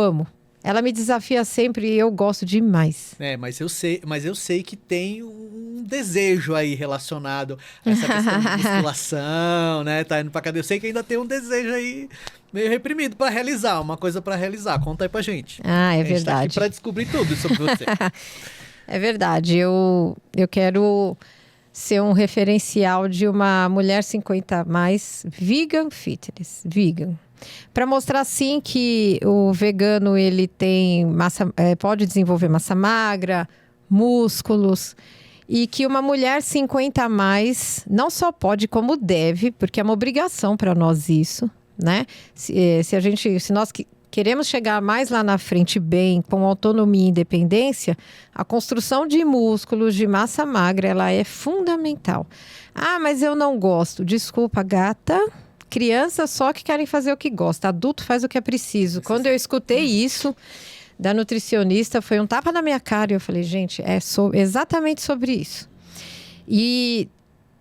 amo. Ela me desafia sempre e eu gosto demais. Mas eu sei que tem um desejo aí relacionado a essa questão de musculação, né? Tá indo pra academia. Eu sei que ainda tem um desejo aí meio reprimido pra realizar, uma coisa pra realizar. Conta aí pra gente. Ah, é A gente tá verdade. aqui pra descobrir tudo sobre você. É verdade. Eu quero ser um referencial de uma mulher 50 a mais vegan fitness. Vegan. Para mostrar, sim, que o vegano ele tem pode desenvolver massa magra, músculos, e que uma mulher 50 a mais não só pode, como deve, porque é uma obrigação para nós isso, né? Se nós queremos chegar mais lá na frente bem, com autonomia e independência, a construção de músculos, de massa magra, ela é fundamental. Ah, mas eu não gosto. Desculpa, gata. Crianças só que querem fazer o que gosta, adulto faz o que é preciso. Quando eu escutei isso da nutricionista, foi um tapa na minha cara e eu falei, gente, exatamente sobre isso. E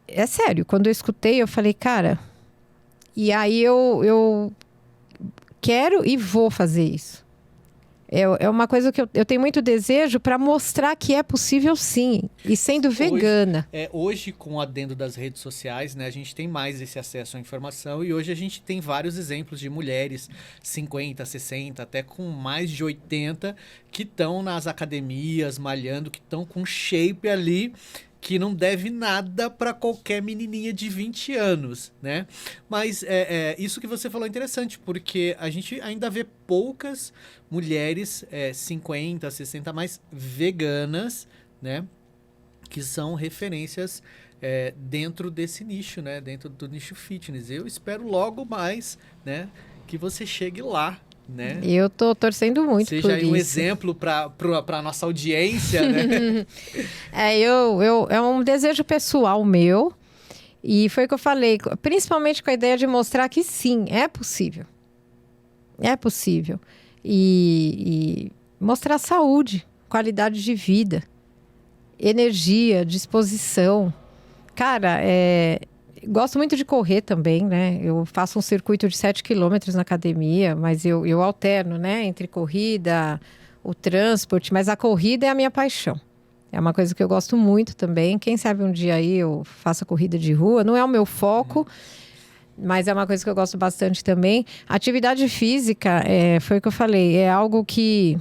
é sério, quando eu escutei, eu falei, cara, e aí eu quero e vou fazer isso. É uma coisa que eu tenho muito desejo para mostrar que é possível, sim, e sendo vegana. Hoje, com o adendo das redes sociais, né, a gente tem mais esse acesso à informação e hoje a gente tem vários exemplos de mulheres 50, 60, até com mais de 80, que estão nas academias, malhando, que estão com shape ali, que não deve nada para qualquer menininha de 20 anos, né? Mas isso que você falou é interessante, porque a gente ainda vê poucas mulheres 50, 60 mais veganas, né? Que são referências dentro desse nicho, né? Dentro do nicho fitness. Eu espero logo mais, né? Que você chegue lá, né? Eu tô torcendo muito seja por aí isso. um exemplo para nossa audiência, né? É um desejo pessoal meu. E foi o que eu falei, principalmente com a ideia de mostrar que sim, é possível. É possível. E mostrar saúde, qualidade de vida, energia, disposição. Cara, gosto muito de correr também, né? Eu faço um circuito de 7 quilômetros na academia, mas eu alterno, né? Entre corrida, o transporte, mas a corrida é a minha paixão. É uma coisa que eu gosto muito também. Quem sabe um dia aí eu faço a corrida de rua. Não é o meu foco, mas é uma coisa que eu gosto bastante também. Atividade física, foi o que eu falei, é algo que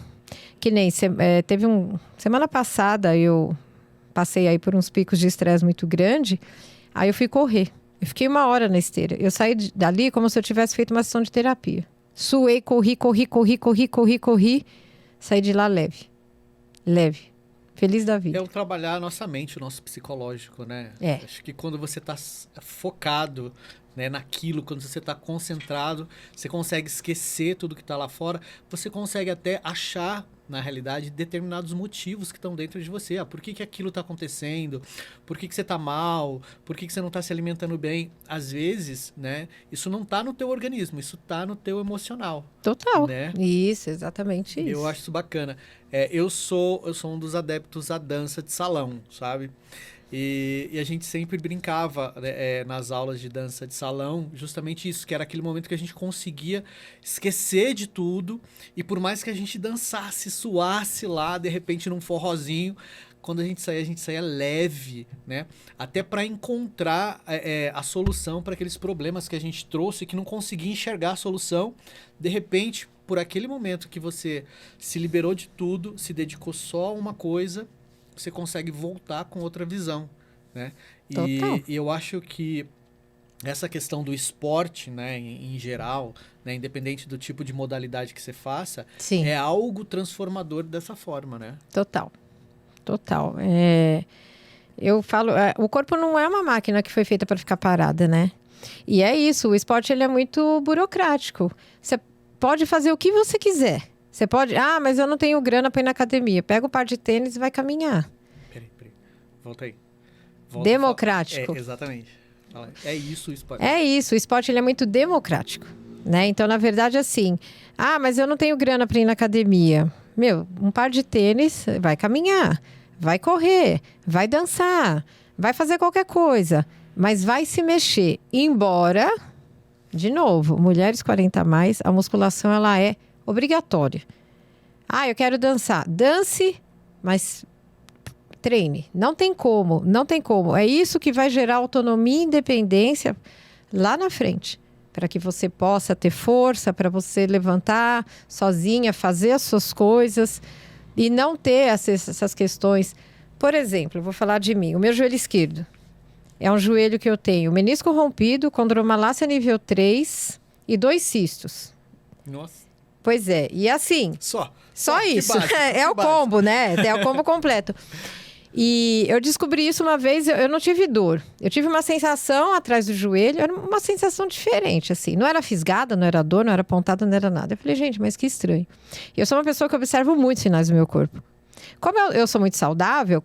nem... semana passada eu passei aí por uns picos de estresse muito grande. Aí eu fui correr. Eu fiquei 1 hora na esteira. Eu saí dali como se eu tivesse feito uma sessão de terapia. Suei, corri. Saí de lá leve. Leve. Feliz da vida. É o trabalhar a nossa mente, o nosso psicológico, né? Acho que quando você está focado, né, naquilo, quando você está concentrado, você consegue esquecer tudo que está lá fora. Você consegue até achar, na realidade, determinados motivos que estão dentro de você. Por que aquilo está acontecendo? Por que você está mal? Por que você não está se alimentando bem? Às vezes, né, isso não está no teu organismo, isso está no teu emocional. Total. Né? Isso, exatamente isso. Eu acho isso bacana. Eu sou um dos adeptos à dança de salão, sabe? E a gente sempre brincava nas aulas de dança de salão, justamente isso, que era aquele momento que a gente conseguia esquecer de tudo, e por mais que a gente dançasse, suasse lá, de repente num forrozinho, quando a gente saía leve, né? Até para encontrar a solução para aqueles problemas que a gente trouxe e que não conseguia enxergar a solução. De repente, por aquele momento que você se liberou de tudo, se dedicou só a uma coisa, você consegue voltar com outra visão, né? E eu acho que essa questão do esporte, né, em geral, né, independente do tipo de modalidade que você faça, Sim. É algo transformador dessa forma, né? Total. Eu falo, o corpo não é uma máquina que foi feita para ficar parada, né? E é isso, o esporte ele é muito burocrático. Você pode fazer o que você quiser. Você pode... mas eu não tenho grana para ir na academia. Pega o par de tênis e vai caminhar. Peraí. Volta aí. Democrático. Exatamente. É isso o esporte. É isso, o esporte ele é muito democrático, né? Então, na verdade, assim... mas eu não tenho grana para ir na academia. Meu, um par de tênis, vai caminhar. vai correr, vai dançar, vai fazer qualquer coisa, mas vai se mexer. Embora, de novo, mulheres 40 a mais, a musculação ela é obrigatória. Eu quero dançar. Dance, mas treine. Não tem como, não tem como. É isso que vai gerar autonomia e independência lá na frente. Para que você possa ter força, para você levantar sozinha, fazer as suas coisas e não ter essas questões. Por exemplo, vou falar de mim. O meu joelho esquerdo é um joelho que eu tenho menisco rompido, condromalácia nível 3 e 2 cistos. Nossa. Pois é. E assim... Só isso. Básico, é o combo, né? É o combo completo. E eu descobri isso uma vez, eu não tive dor. Eu tive uma sensação atrás do joelho, era uma sensação diferente, assim. Não era fisgada, não era dor, não era pontada, não era nada. Eu falei, gente, mas que estranho. Eu sou uma pessoa que observo muitos sinais do meu corpo. Como eu sou muito saudável,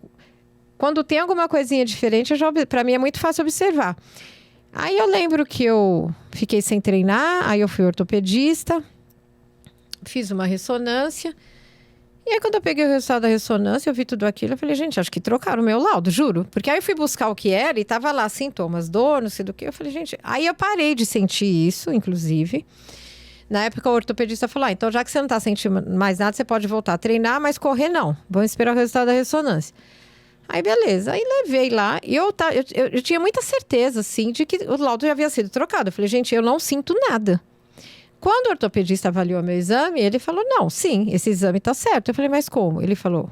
quando tem alguma coisinha diferente, para mim é muito fácil observar. Aí eu lembro que eu fiquei sem treinar, aí eu fui ortopedista, fiz uma ressonância. E aí, quando eu peguei o resultado da ressonância, eu vi tudo aquilo, eu falei, gente, acho que trocaram o meu laudo, juro. Porque aí eu fui buscar o que era e tava lá, sintomas, dor, não sei do que. Eu falei, gente... Aí eu parei de sentir isso, inclusive. Na época, o ortopedista falou, então já que você não tá sentindo mais nada, você pode voltar a treinar, mas correr não. Vamos esperar o resultado da ressonância. Aí, beleza. Aí, levei lá. E eu tinha muita certeza, assim, de que o laudo já havia sido trocado. Eu falei, gente, eu não sinto nada. Quando o ortopedista avaliou meu exame, ele falou, não, sim, esse exame tá certo. Eu falei, mas como? Ele falou,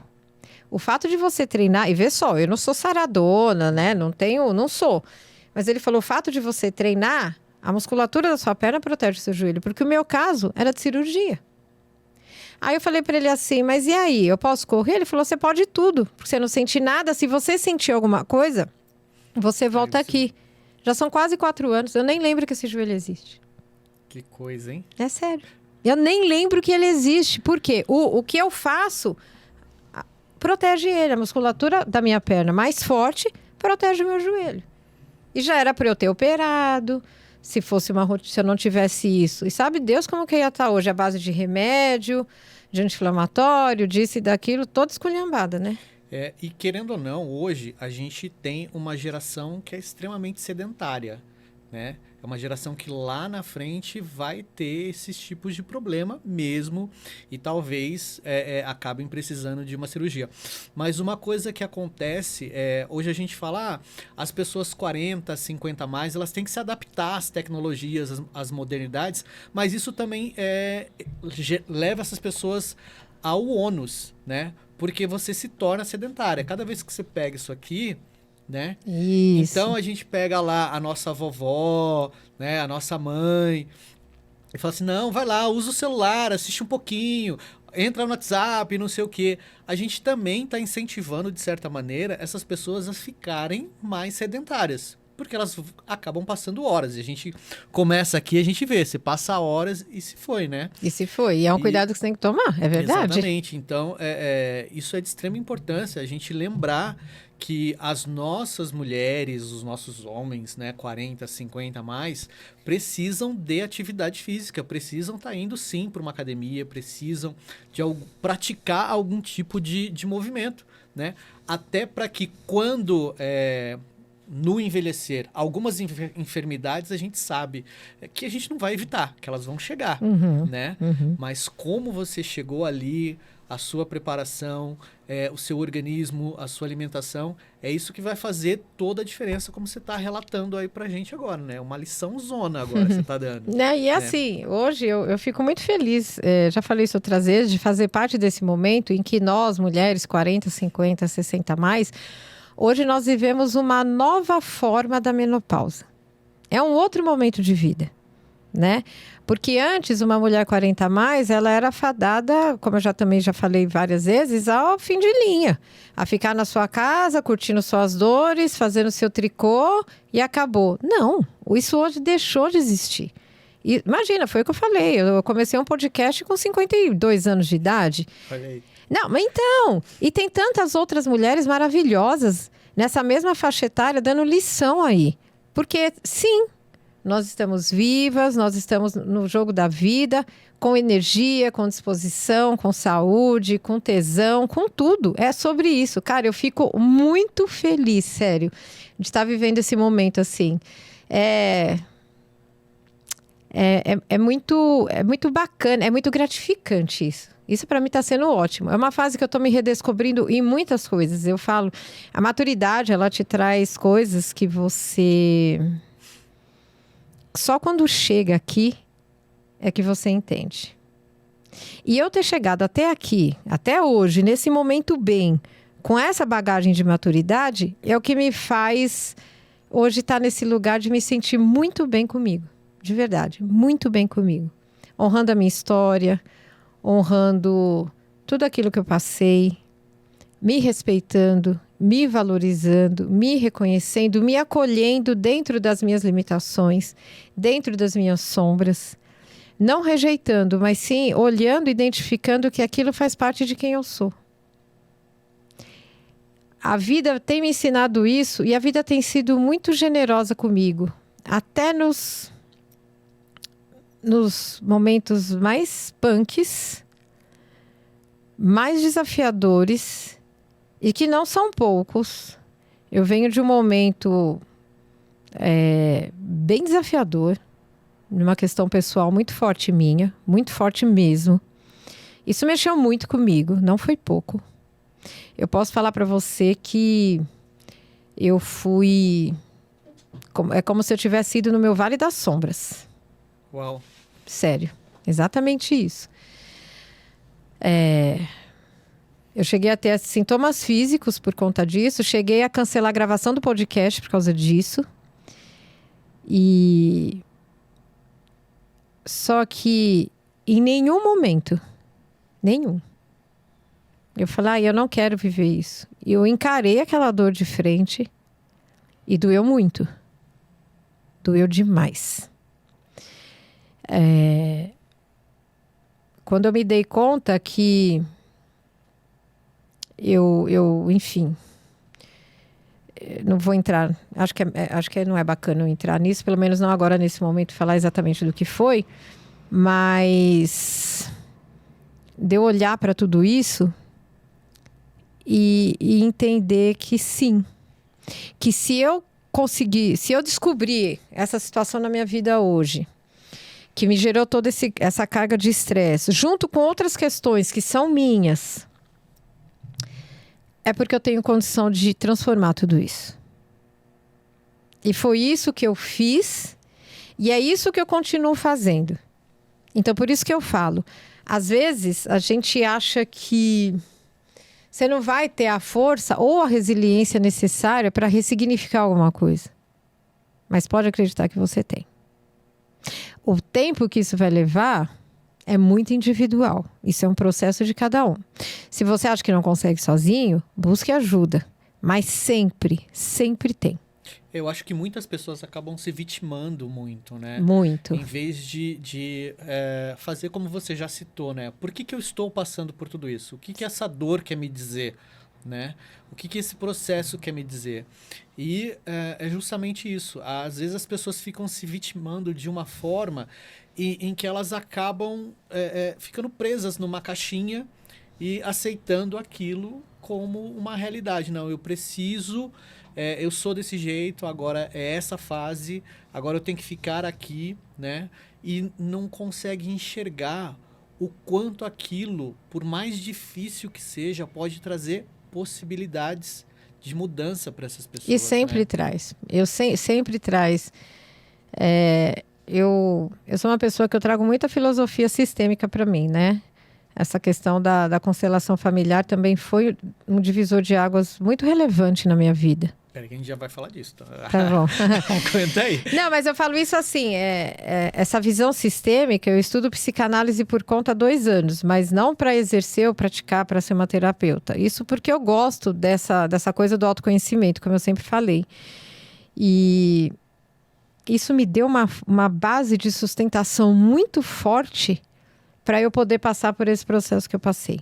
o fato de você treinar... E vê só, eu não sou saradona, né? Não sou. Mas ele falou, o fato de você treinar, a musculatura da sua perna protege o seu joelho. Porque o meu caso era de cirurgia. Aí eu falei para ele assim, mas e aí? Eu posso correr? Ele falou, você pode tudo. Porque você não sente nada. Se você sentir alguma coisa, você volta aqui. Já são quase 4 anos. Eu nem lembro que esse joelho existe. Que coisa, hein? É sério. Eu nem lembro que ele existe. Por quê? O que eu faço protege ele. A musculatura da minha perna mais forte protege o meu joelho. E já era para eu ter operado. Se eu não tivesse isso. E sabe Deus como que eu ia estar hoje? A base de remédio, de anti-inflamatório, disso e daquilo, toda esculhambada, né? E querendo ou não, hoje a gente tem uma geração que é extremamente sedentária, né? É uma geração que lá na frente vai ter esses tipos de problema mesmo e talvez acabem precisando de uma cirurgia. Mas uma coisa que acontece, hoje a gente fala, as pessoas 40, 50 a mais, elas têm que se adaptar às tecnologias, às modernidades, mas isso também leva essas pessoas ao ônus, né? Porque você se torna sedentária. Cada vez que você pega isso aqui... né? Isso. Então a gente pega lá a nossa vovó, né, a nossa mãe, e fala assim, não, vai lá, usa o celular, assiste um pouquinho, entra no WhatsApp, não sei o quê. A gente também está incentivando, de certa maneira, essas pessoas a ficarem mais sedentárias. Porque elas acabam passando horas. E a gente começa aqui, a gente vê, você passa horas e se foi, né? E se foi. E é um cuidado que você tem que tomar, é verdade. Exatamente. Então, isso é de extrema importância, a gente lembrar que as nossas mulheres, os nossos homens, né, 40, 50 a mais, precisam de atividade física, precisam estar indo sim para uma academia, precisam de praticar algum tipo de movimento, né? Até para que quando no envelhecer, algumas enfermidades a gente sabe que a gente não vai evitar, que elas vão chegar, né? Mas como você chegou ali, a sua preparação, o seu organismo, a sua alimentação, é isso que vai fazer toda a diferença, como você está relatando aí pra gente agora, né? Uma lição zona agora que você está dando. E assim, hoje eu fico muito feliz, já falei isso outras vezes, de fazer parte desse momento em que nós, mulheres 40, 50, 60 a mais, hoje nós vivemos uma nova forma da menopausa. É um outro momento de vida, né? Porque antes, uma mulher 40 a mais, ela era fadada, como eu também já falei várias vezes, ao fim de linha. A ficar na sua casa, curtindo suas dores, fazendo seu tricô e acabou. Não, isso hoje deixou de existir. E, imagina, foi o que eu falei. Eu comecei um podcast com 52 anos de idade. Falei. Não, mas então... E tem tantas outras mulheres maravilhosas nessa mesma faixa etária dando lição aí. Porque, sim... nós estamos vivas, nós estamos no jogo da vida, com energia, com disposição, com saúde, com tesão, com tudo. É sobre isso. Cara, eu fico muito feliz, sério, de estar vivendo esse momento assim. É muito bacana, é muito gratificante isso. Isso para mim está sendo ótimo. É uma fase que eu estou me redescobrindo em muitas coisas. Eu falo, a maturidade, ela te traz coisas que você... Só quando chega aqui é que você entende. E eu ter chegado até aqui, até hoje, nesse momento bem, com essa bagagem de maturidade, é o que me faz hoje estar nesse lugar de me sentir muito bem comigo. De verdade, muito bem comigo. Honrando a minha história, honrando tudo aquilo que eu passei, me respeitando, me valorizando, me reconhecendo, me acolhendo dentro das minhas limitações, dentro das minhas sombras. Não rejeitando, mas sim olhando, identificando que aquilo faz parte de quem eu sou. A vida tem me ensinado isso e a vida tem sido muito generosa comigo. Até nos momentos mais punks, mais desafiadores, e que não são poucos. Eu venho de um momento bem desafiador, numa questão pessoal muito forte minha, muito forte mesmo. Isso mexeu muito comigo, não foi pouco. Eu posso falar para você que eu fui... É como se eu tivesse ido no meu Vale das Sombras. Uau. Sério, exatamente isso. Eu cheguei a ter sintomas físicos por conta disso, cheguei a cancelar a gravação do podcast por causa disso. Só que em nenhum momento, eu falei, eu não quero viver isso. E eu encarei aquela dor de frente e doeu muito. Doeu demais. Quando eu me dei conta que enfim, não vou entrar, acho que não é bacana eu entrar nisso, pelo menos não agora nesse momento, falar exatamente do que foi, mas de eu olhar para tudo isso e entender que sim, que se eu descobrir essa situação na minha vida hoje, que me gerou toda essa carga de estresse, junto com outras questões que são minhas, é porque eu tenho condição de transformar tudo isso. E foi isso que eu fiz, e é isso que eu continuo fazendo. Então, por isso que eu falo, às vezes a gente acha que você não vai ter a força ou a resiliência necessária para ressignificar alguma coisa. Mas pode acreditar que você tem. O tempo que isso vai levar é muito individual. Isso é um processo de cada um. Se você acha que não consegue sozinho, busque ajuda. Mas sempre, sempre tem. Eu acho que muitas pessoas acabam se vitimando muito, né? Muito. Em vez de fazer como você já citou, né? Por que eu estou passando por tudo isso? O que essa dor quer me dizer, né? O que esse processo quer me dizer? E é justamente isso. Às vezes as pessoas ficam se vitimando de uma forma em que elas acabam ficando presas numa caixinha e aceitando aquilo como uma realidade. Não, eu preciso... eu sou desse jeito, agora é essa fase, agora eu tenho que ficar aqui, né? E não consegue enxergar o quanto aquilo, por mais difícil que seja, pode trazer possibilidades de mudança para essas pessoas. E sempre traz. Sempre traz. Eu sou uma pessoa que eu trago muita filosofia sistêmica para mim, né? Essa questão da constelação familiar também foi um divisor de águas muito relevante na minha vida. Peraí que a gente já vai falar disso. Tá bom. Conta aí. Não, mas eu falo isso assim, essa visão sistêmica, eu estudo psicanálise por conta há 2 anos, mas não para exercer ou praticar para ser uma terapeuta. Isso porque eu gosto dessa coisa do autoconhecimento, como eu sempre falei. E isso me deu uma base de sustentação muito forte para eu poder passar por esse processo que eu passei.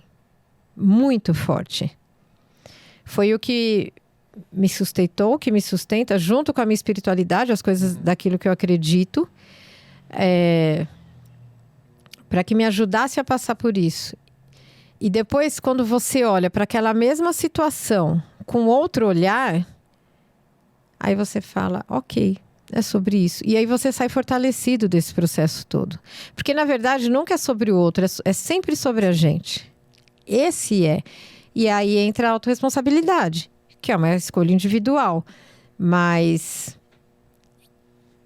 Muito forte. Foi o que me sustentou, que me sustenta, junto com a minha espiritualidade, as coisas daquilo que eu acredito, para que me ajudasse a passar por isso. E depois, quando você olha para aquela mesma situação com outro olhar, aí você fala, ok, é sobre isso. E aí você sai fortalecido desse processo todo. Porque, na verdade, nunca é sobre o outro, é sempre sobre a gente. Esse é. E aí entra a autorresponsabilidade, que é uma escolha individual. Mas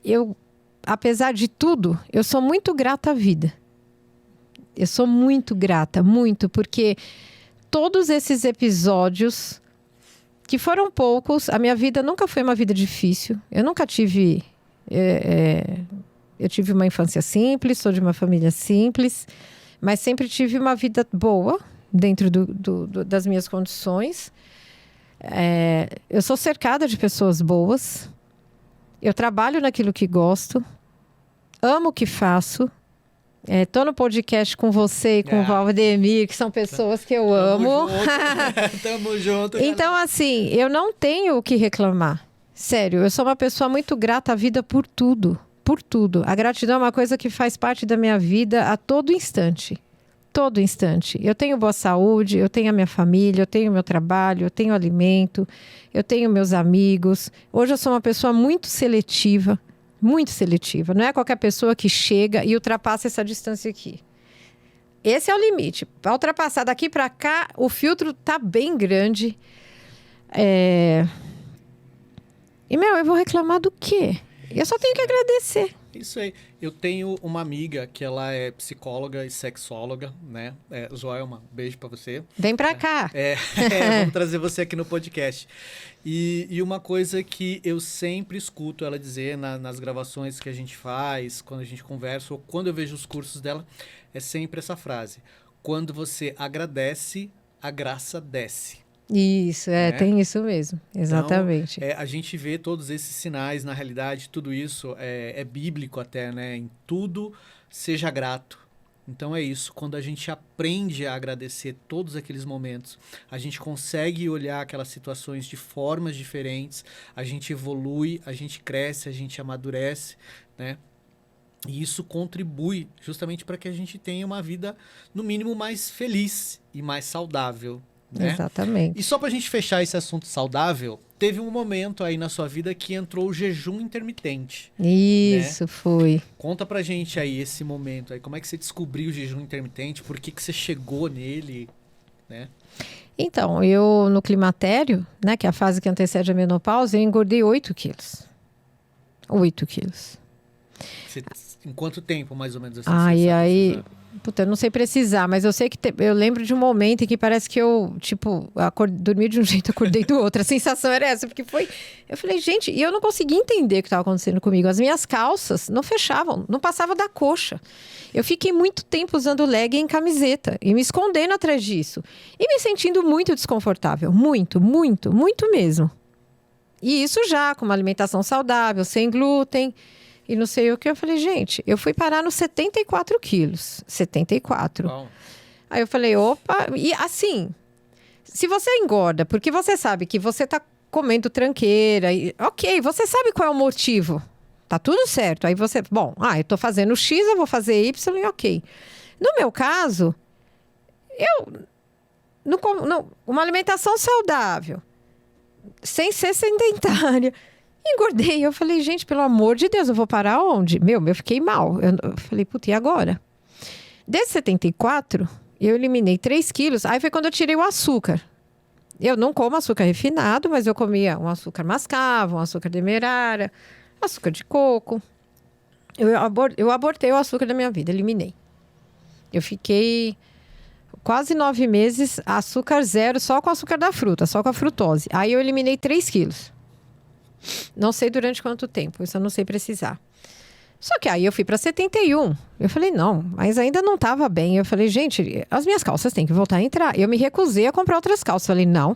eu, apesar de tudo, eu sou muito grata à vida. Eu sou muito grata, muito, porque todos esses episódios, que foram poucos, a minha vida nunca foi uma vida difícil. Eu nunca tive... eu tive uma infância simples, sou de uma família simples, mas sempre tive uma vida boa, dentro das minhas condições. Eu sou cercada de pessoas boas. Eu trabalho naquilo que gosto. Amo o que faço. Tô no podcast com você e com o Valdemir, que são pessoas que eu amo. Tamo junto. Então, assim, eu não tenho o que reclamar. Sério, eu sou uma pessoa muito grata à vida por tudo. Por tudo. A gratidão é uma coisa que faz parte da minha vida a todo instante. Todo instante. Eu tenho boa saúde, eu tenho a minha família, eu tenho o meu trabalho, eu tenho alimento, eu tenho meus amigos. Hoje eu sou uma pessoa muito seletiva. Muito seletiva. Não é qualquer pessoa que chega e ultrapassa essa distância aqui. Esse é o limite. Para ultrapassar daqui para cá, o filtro tá bem grande. E, eu vou reclamar do quê? Eu só tenho que agradecer. Isso aí. Eu tenho uma amiga que ela é psicóloga e sexóloga, né? Joelma, beijo pra você. Vem pra cá. Vamos trazer você aqui no podcast. E uma coisa que eu sempre escuto ela dizer nas gravações que a gente faz, quando a gente conversa, ou quando eu vejo os cursos dela, é sempre essa frase. Quando você agradece, a graça desce. Isso, tem isso mesmo, exatamente. Então, a gente vê todos esses sinais, na realidade, tudo isso é bíblico até, né? Em tudo, seja grato. Então é isso, quando a gente aprende a agradecer todos aqueles momentos, a gente consegue olhar aquelas situações de formas diferentes, a gente evolui, a gente cresce, a gente amadurece, né? E isso contribui justamente para que a gente tenha uma vida, no mínimo, mais feliz e mais saudável. Né? Exatamente. E só pra gente fechar esse assunto saudável, teve um momento aí na sua vida que entrou o jejum intermitente. Isso, né? Foi. Conta pra gente aí esse momento aí, como é que você descobriu o jejum intermitente, por que você chegou nele, né? Então, eu no climatério, né, que é a fase que antecede a menopausa, eu engordei 8 quilos. 8 quilos. Em quanto tempo, mais ou menos? Assim, aí... Puta, eu não sei precisar, mas eu sei que eu lembro de um momento em que parece que eu, dormi de um jeito, acordei do outro. A sensação era essa, porque foi... Eu falei, gente, e eu não conseguia entender o que estava acontecendo comigo. As minhas calças não fechavam, não passavam da coxa. Eu fiquei muito tempo usando legging e camiseta e me escondendo atrás disso. E me sentindo muito desconfortável. Muito, muito, muito mesmo. E isso já com uma alimentação saudável, sem glúten... E não sei o que, eu falei, gente, eu fui parar nos 74 quilos. 74. Bom. Aí eu falei, opa, e assim, se você engorda, porque você sabe que você tá comendo tranqueira, ok, você sabe qual é o motivo. Tá tudo certo. Aí você, eu tô fazendo X, eu vou fazer Y e ok. No meu caso, uma alimentação saudável, sem ser sedentária, engordei. Eu falei, gente, pelo amor de Deus, eu vou parar onde? Eu fiquei mal. Eu falei, puta, e agora? Desde 74, eu eliminei 3 quilos. Aí foi quando eu tirei o açúcar. Eu não como açúcar refinado, mas eu comia um açúcar mascavo, um açúcar demerara, açúcar de coco. Eu abortei o açúcar da minha vida, eliminei. Eu fiquei quase 9 meses, açúcar zero, só com açúcar da fruta, só com a frutose. Aí eu eliminei 3 quilos. Não sei durante quanto tempo, isso eu não sei precisar. Só que aí eu fui para 71. Eu falei, não, mas ainda não estava bem. Eu falei, gente, as minhas calças têm que voltar a entrar. Eu me recusei a comprar outras calças. Falei, não,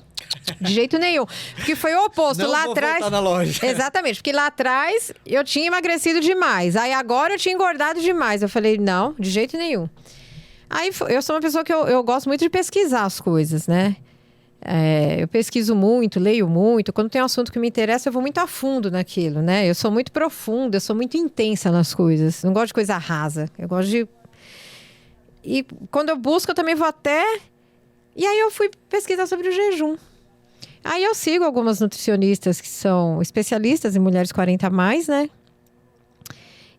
de jeito nenhum. Porque foi o oposto. Não lá vou atrás. voltar na loja. Exatamente, porque lá atrás eu tinha emagrecido demais. Aí agora eu tinha engordado demais. Eu falei, não, de jeito nenhum. Aí eu sou uma pessoa que eu gosto muito de pesquisar as coisas, né? Eu pesquiso muito, leio muito. Quando tem um assunto que me interessa, eu vou muito a fundo naquilo, né? Eu sou muito profunda, eu sou muito intensa nas coisas. Não gosto de coisa rasa. Eu gosto de... E quando eu busco, eu também vou até... E aí eu fui pesquisar sobre o jejum. Aí eu sigo algumas nutricionistas que são especialistas em mulheres 40 a mais, né?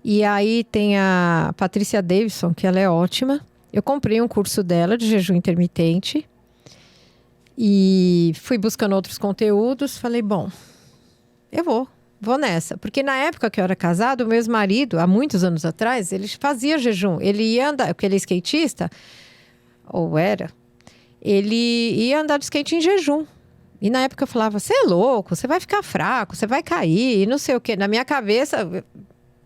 E aí tem a Patrícia Davidson, que ela é ótima. Eu comprei um curso dela de jejum intermitente. E fui buscando outros conteúdos. Falei, bom, eu vou nessa. Porque na época que eu era casada, o meu ex-marido, há muitos anos atrás, ele fazia jejum. Ele ia andar, porque ele é skatista, ou era, ele ia andar de skate em jejum. E na época eu falava, você é louco, você vai ficar fraco, você vai cair, e não sei o quê. Na minha cabeça...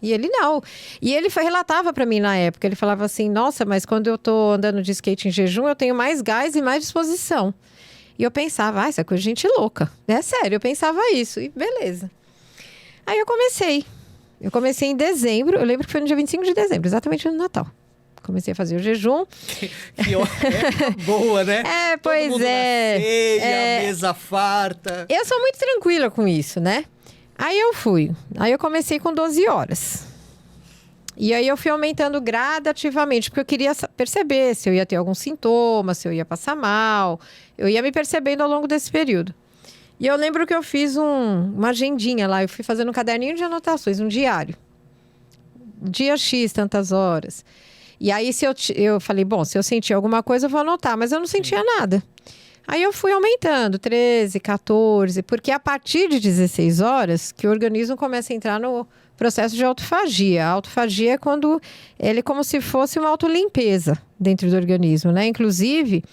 E ele não. E ele relatava para mim na época, ele falava assim, nossa, mas quando eu tô andando de skate em jejum, eu tenho mais gás e mais disposição. E eu pensava, isso é coisa de gente louca. É sério, eu pensava isso. E beleza. Aí eu comecei. Eu comecei em dezembro, eu lembro que foi no dia 25 de dezembro, exatamente no Natal. Comecei a fazer o jejum. Que época boa, né? Pois Todo mundo é. Na ceia, mesa farta. Eu sou muito tranquila com isso, né? Aí eu fui. Aí eu comecei com 12 horas. E aí eu fui aumentando gradativamente, porque eu queria perceber se eu ia ter algum sintoma, se eu ia passar mal. Eu ia me percebendo ao longo desse período. E eu lembro que eu fiz uma agendinha lá. Eu fui fazendo um caderninho de anotações, um diário. Dia X, tantas horas. E aí eu falei, bom, se eu sentir alguma coisa eu vou anotar. Mas eu não sentia nada. Aí eu fui aumentando, 13, 14, porque a partir de 16 horas que o organismo começa a entrar no processo de autofagia. A autofagia é quando ele é como se fosse uma autolimpeza dentro do organismo, né? Inclusive,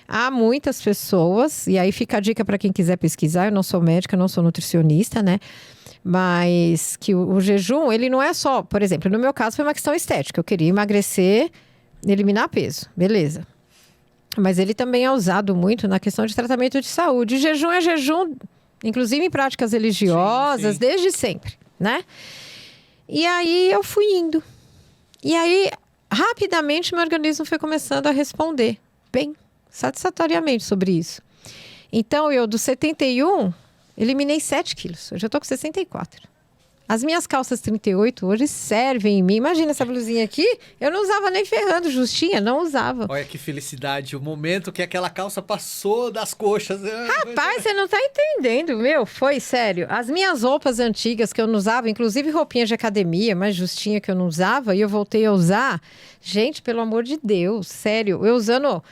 há muitas pessoas, e aí fica a dica para quem quiser pesquisar, eu não sou médica, não sou nutricionista, né? Mas que o jejum, ele não é só, por exemplo, no meu caso foi uma questão estética, eu queria emagrecer, eliminar peso, beleza. Mas ele também é usado muito na questão de tratamento de saúde. Jejum é jejum, inclusive em práticas religiosas, sim. Desde sempre, né? E aí eu fui indo. E aí, rapidamente, meu organismo foi começando a responder bem satisfatoriamente sobre isso. Então, eu dos 71, eliminei 7 quilos. Hoje eu tô com 64. As minhas calças 38 hoje servem em mim. Imagina essa blusinha aqui, eu não usava nem ferrando, justinha, não usava. Olha que felicidade, o momento que aquela calça passou das coxas. Rapaz, você não tá entendendo, meu, foi sério. As minhas roupas antigas que eu não usava, inclusive roupinha de academia, mais justinha que eu não usava, e eu voltei a usar. Gente, pelo amor de Deus, sério, eu usando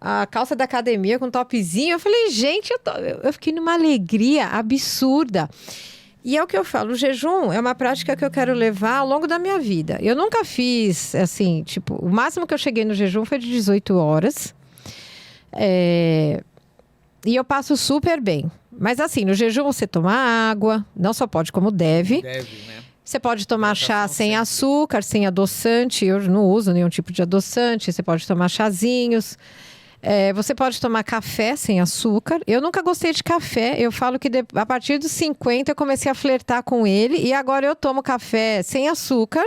a calça da academia com topzinho, eu falei, gente, eu fiquei numa alegria absurda. E é o que eu falo, o jejum é uma prática que eu quero levar ao longo da minha vida. Eu nunca fiz, assim, tipo, o máximo que eu cheguei no jejum foi de 18 horas. E eu passo super bem. Mas assim, no jejum você toma água, não só pode como deve. Deve, né? Você pode tomar chá sem açúcar, sem adoçante. Eu não uso nenhum tipo de adoçante. Você pode tomar chazinhos. Você pode tomar café sem açúcar. Eu nunca gostei de café. Eu falo que a partir dos 50 eu comecei a flertar com ele. E agora eu tomo café sem açúcar.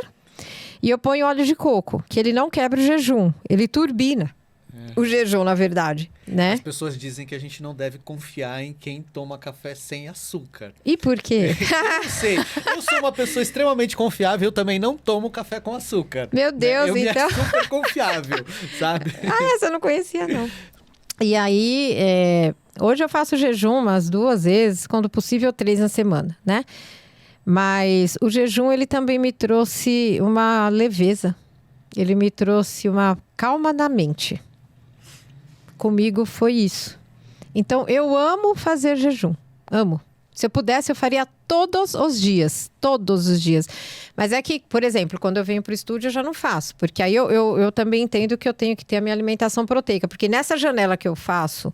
E eu ponho óleo de coco, que ele não quebra o jejum. Ele turbina o jejum, na verdade, né? As pessoas dizem que a gente não deve confiar em quem toma café sem açúcar. E por quê? Eu não sei. Eu sou uma pessoa extremamente confiável. Eu também não tomo café com açúcar. Meu Deus, eu então... me super confiável, sabe? Essa eu não conhecia, não. E aí, hoje eu faço jejum umas 2 vezes, quando possível 3 na semana, né? Mas o jejum, ele também me trouxe uma leveza. Ele me trouxe uma calma na mente. Comigo foi isso. Então, eu amo fazer jejum. Amo. Se eu pudesse, eu faria todos os dias. Todos os dias. Mas é que, por exemplo, quando eu venho para o estúdio, eu já não faço. Porque aí eu também entendo que eu tenho que ter a minha alimentação proteica. Porque nessa janela que eu faço,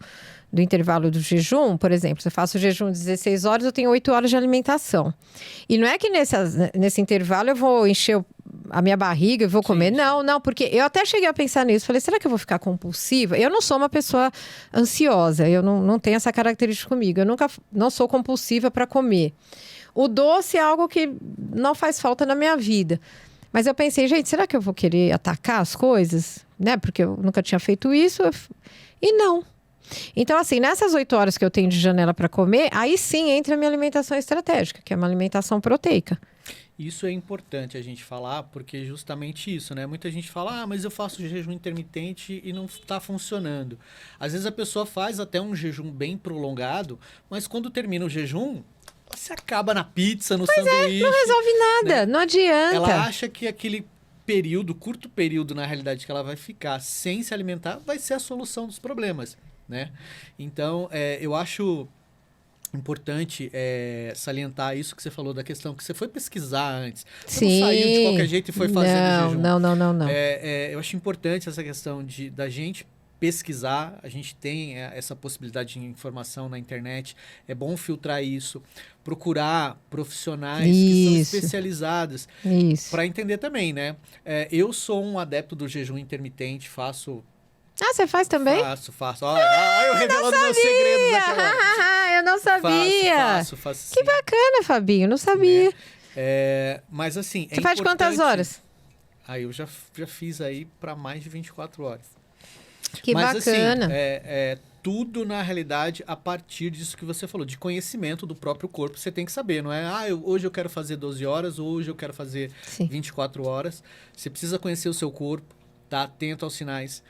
do intervalo do jejum, por exemplo, se eu faço jejum 16 horas, eu tenho 8 horas de alimentação. E não é que nesse intervalo eu vou encher a minha barriga e vou comer. Sim. Não, porque eu até cheguei a pensar nisso. Falei, será que eu vou ficar compulsiva? Eu não sou uma pessoa ansiosa, eu não tenho essa característica comigo. Eu não sou compulsiva para comer. O doce é algo que não faz falta na minha vida. Mas eu pensei, gente, será que eu vou querer atacar as coisas? Né? Porque eu nunca tinha feito isso. E não. Então, assim, nessas 8 horas que eu tenho de janela para comer, aí sim entra a minha alimentação estratégica, que é uma alimentação proteica. Isso é importante a gente falar, porque justamente isso, né? Muita gente fala, mas eu faço jejum intermitente e não está funcionando. Às vezes a pessoa faz até um jejum bem prolongado, mas quando termina o jejum, você acaba na pizza, no sanduíche. Não resolve nada, né? não adianta. Ela acha que aquele período, curto período, na realidade, que ela vai ficar sem se alimentar, vai ser a solução dos problemas, né? Então, eu acho importante salientar isso que você falou da questão que você foi pesquisar antes. Você não saiu de qualquer jeito e foi fazendo jejum. Não. Eu acho importante essa questão da gente pesquisar. A gente tem essa possibilidade de informação na internet. É bom filtrar isso. Procurar profissionais que são especializados. Para entender também, né? Eu sou um adepto do jejum intermitente, faço... Ah, você faz também? Faço. Eu revelando meus segredos aqui agora. Eu não sabia. Faço sim. Que bacana, Fabinho. Não sabia. Mas assim... Você faz quantas horas? Eu já fiz aí para mais de 24 horas. Que bacana. Assim, tudo, na realidade, a partir disso que você falou, de conhecimento do próprio corpo, você tem que saber, não é? Hoje eu quero fazer 12 horas, hoje eu quero fazer 24 horas. Você precisa conhecer o seu corpo. Tá atento aos sinais.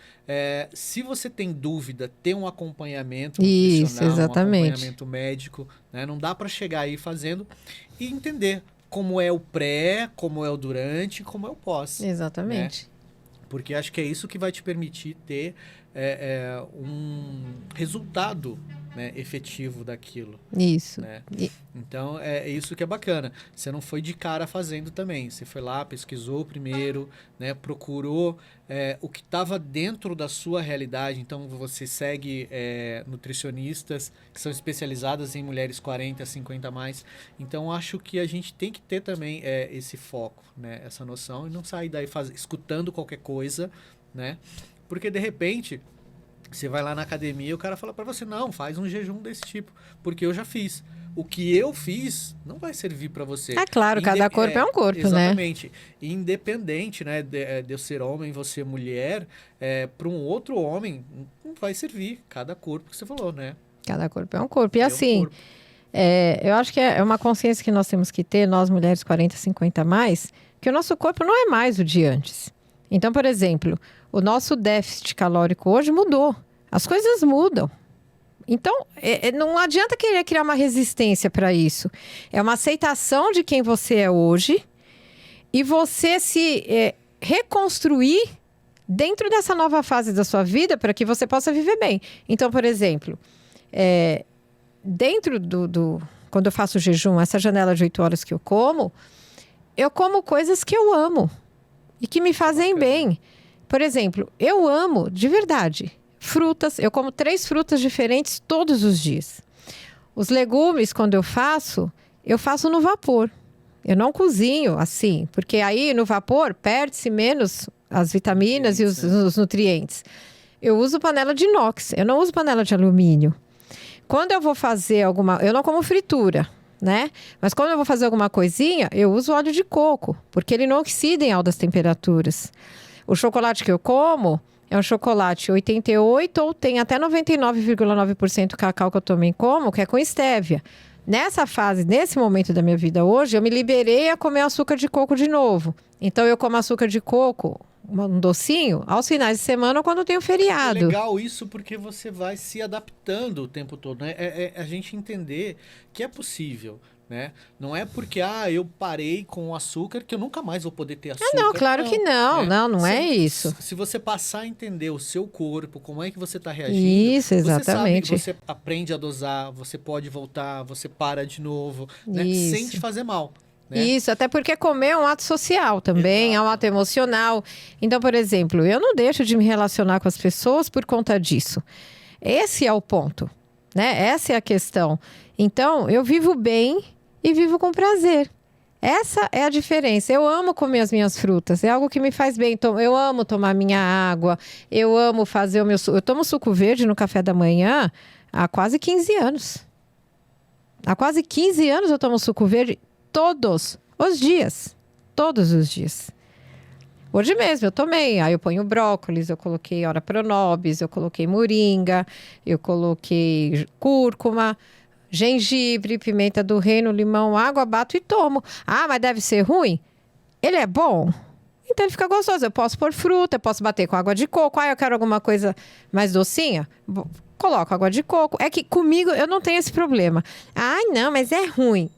Se você tem dúvida, ter um acompanhamento nutricional, um acompanhamento médico, né? Não dá para chegar aí fazendo e entender como é o pré, como é o durante, como é o pós. Exatamente. Né? Porque acho que é isso que vai te permitir ter um resultado, né, efetivo daquilo. Isso. Né? Então, é isso que é bacana. Você não foi de cara fazendo também. Você foi lá, pesquisou primeiro, né, procurou o que estava dentro da sua realidade. Então, você segue nutricionistas que são especializadas em mulheres 40, 50 a mais. Então, acho que a gente tem que ter também esse foco, né, essa noção, e não sair daí escutando qualquer coisa, né? Porque, de repente, você vai lá na academia e o cara fala para você, não, faz um jejum desse tipo, porque eu já fiz. O que eu fiz não vai servir para você. É claro, cada corpo é um corpo, exatamente. Né? Independente, né, de eu ser homem, você mulher, para um outro homem não vai servir. Cada corpo que você falou, né? Cada corpo é um corpo. E assim, eu acho que é uma consciência que nós temos que ter, nós mulheres 40, 50 a mais, que o nosso corpo não é mais o de antes. Então, por exemplo, o nosso déficit calórico hoje mudou. As coisas mudam. Então, não adianta querer criar uma resistência para isso. É uma aceitação de quem você é hoje e você se reconstruir dentro dessa nova fase da sua vida para que você possa viver bem. Então, por exemplo, dentro quando eu faço jejum, essa janela de 8 horas que eu como coisas que eu amo e que me fazem bem. Por exemplo, eu amo, de verdade, frutas. Eu como 3 frutas diferentes todos os dias. Os legumes, quando eu faço no vapor. Eu não cozinho assim, porque aí no vapor perde-se menos as vitaminas e os nutrientes. Eu uso panela de inox, eu não uso panela de alumínio. Quando eu vou fazer eu não como fritura, né? Mas quando eu vou fazer alguma coisinha, eu uso óleo de coco, porque ele não oxida em altas temperaturas. O chocolate que eu como é um chocolate 88 ou tem até 99,9% cacau que eu também como, que é com estévia. Nessa fase, nesse momento da minha vida hoje, eu me liberei a comer açúcar de coco de novo. Então eu como açúcar de coco, um docinho, aos finais de semana ou quando tem um feriado. É legal isso porque você vai se adaptando o tempo todo, né? A gente entender que é possível, né? Não é porque eu parei com o açúcar que eu nunca mais vou poder ter açúcar. Não, claro que não. Né? Não é isso. Se você passar a entender o seu corpo, como é que você está reagindo, isso, exatamente. você sabe, você aprende a dosar, você pode voltar, você para de novo, né? Sem te fazer mal. Né? Isso, até porque comer é um ato social também, é um ato emocional. Então, por exemplo, eu não deixo de me relacionar com as pessoas por conta disso. Esse é o ponto, né? Essa é a questão. Então, eu vivo bem e vivo com prazer. Essa é a diferença. Eu amo comer as minhas frutas, é algo que me faz bem. Eu amo tomar minha água, eu amo fazer o meu suco. Eu tomo suco verde no café da manhã há quase 15 anos. Há quase 15 anos eu tomo suco verde todos os dias. Todos os dias. Hoje mesmo eu tomei, aí eu ponho brócolis, eu coloquei ora pronobis, eu coloquei moringa, eu coloquei cúrcuma, gengibre, pimenta do reino, limão, água, bato e tomo. Ah, mas deve ser ruim? Ele é bom? Então ele fica gostoso. Eu posso pôr fruta, eu posso bater com água de coco. Ah, eu quero alguma coisa mais docinha? Coloco água de coco. É que comigo eu não tenho esse problema. Ah, não, mas é ruim.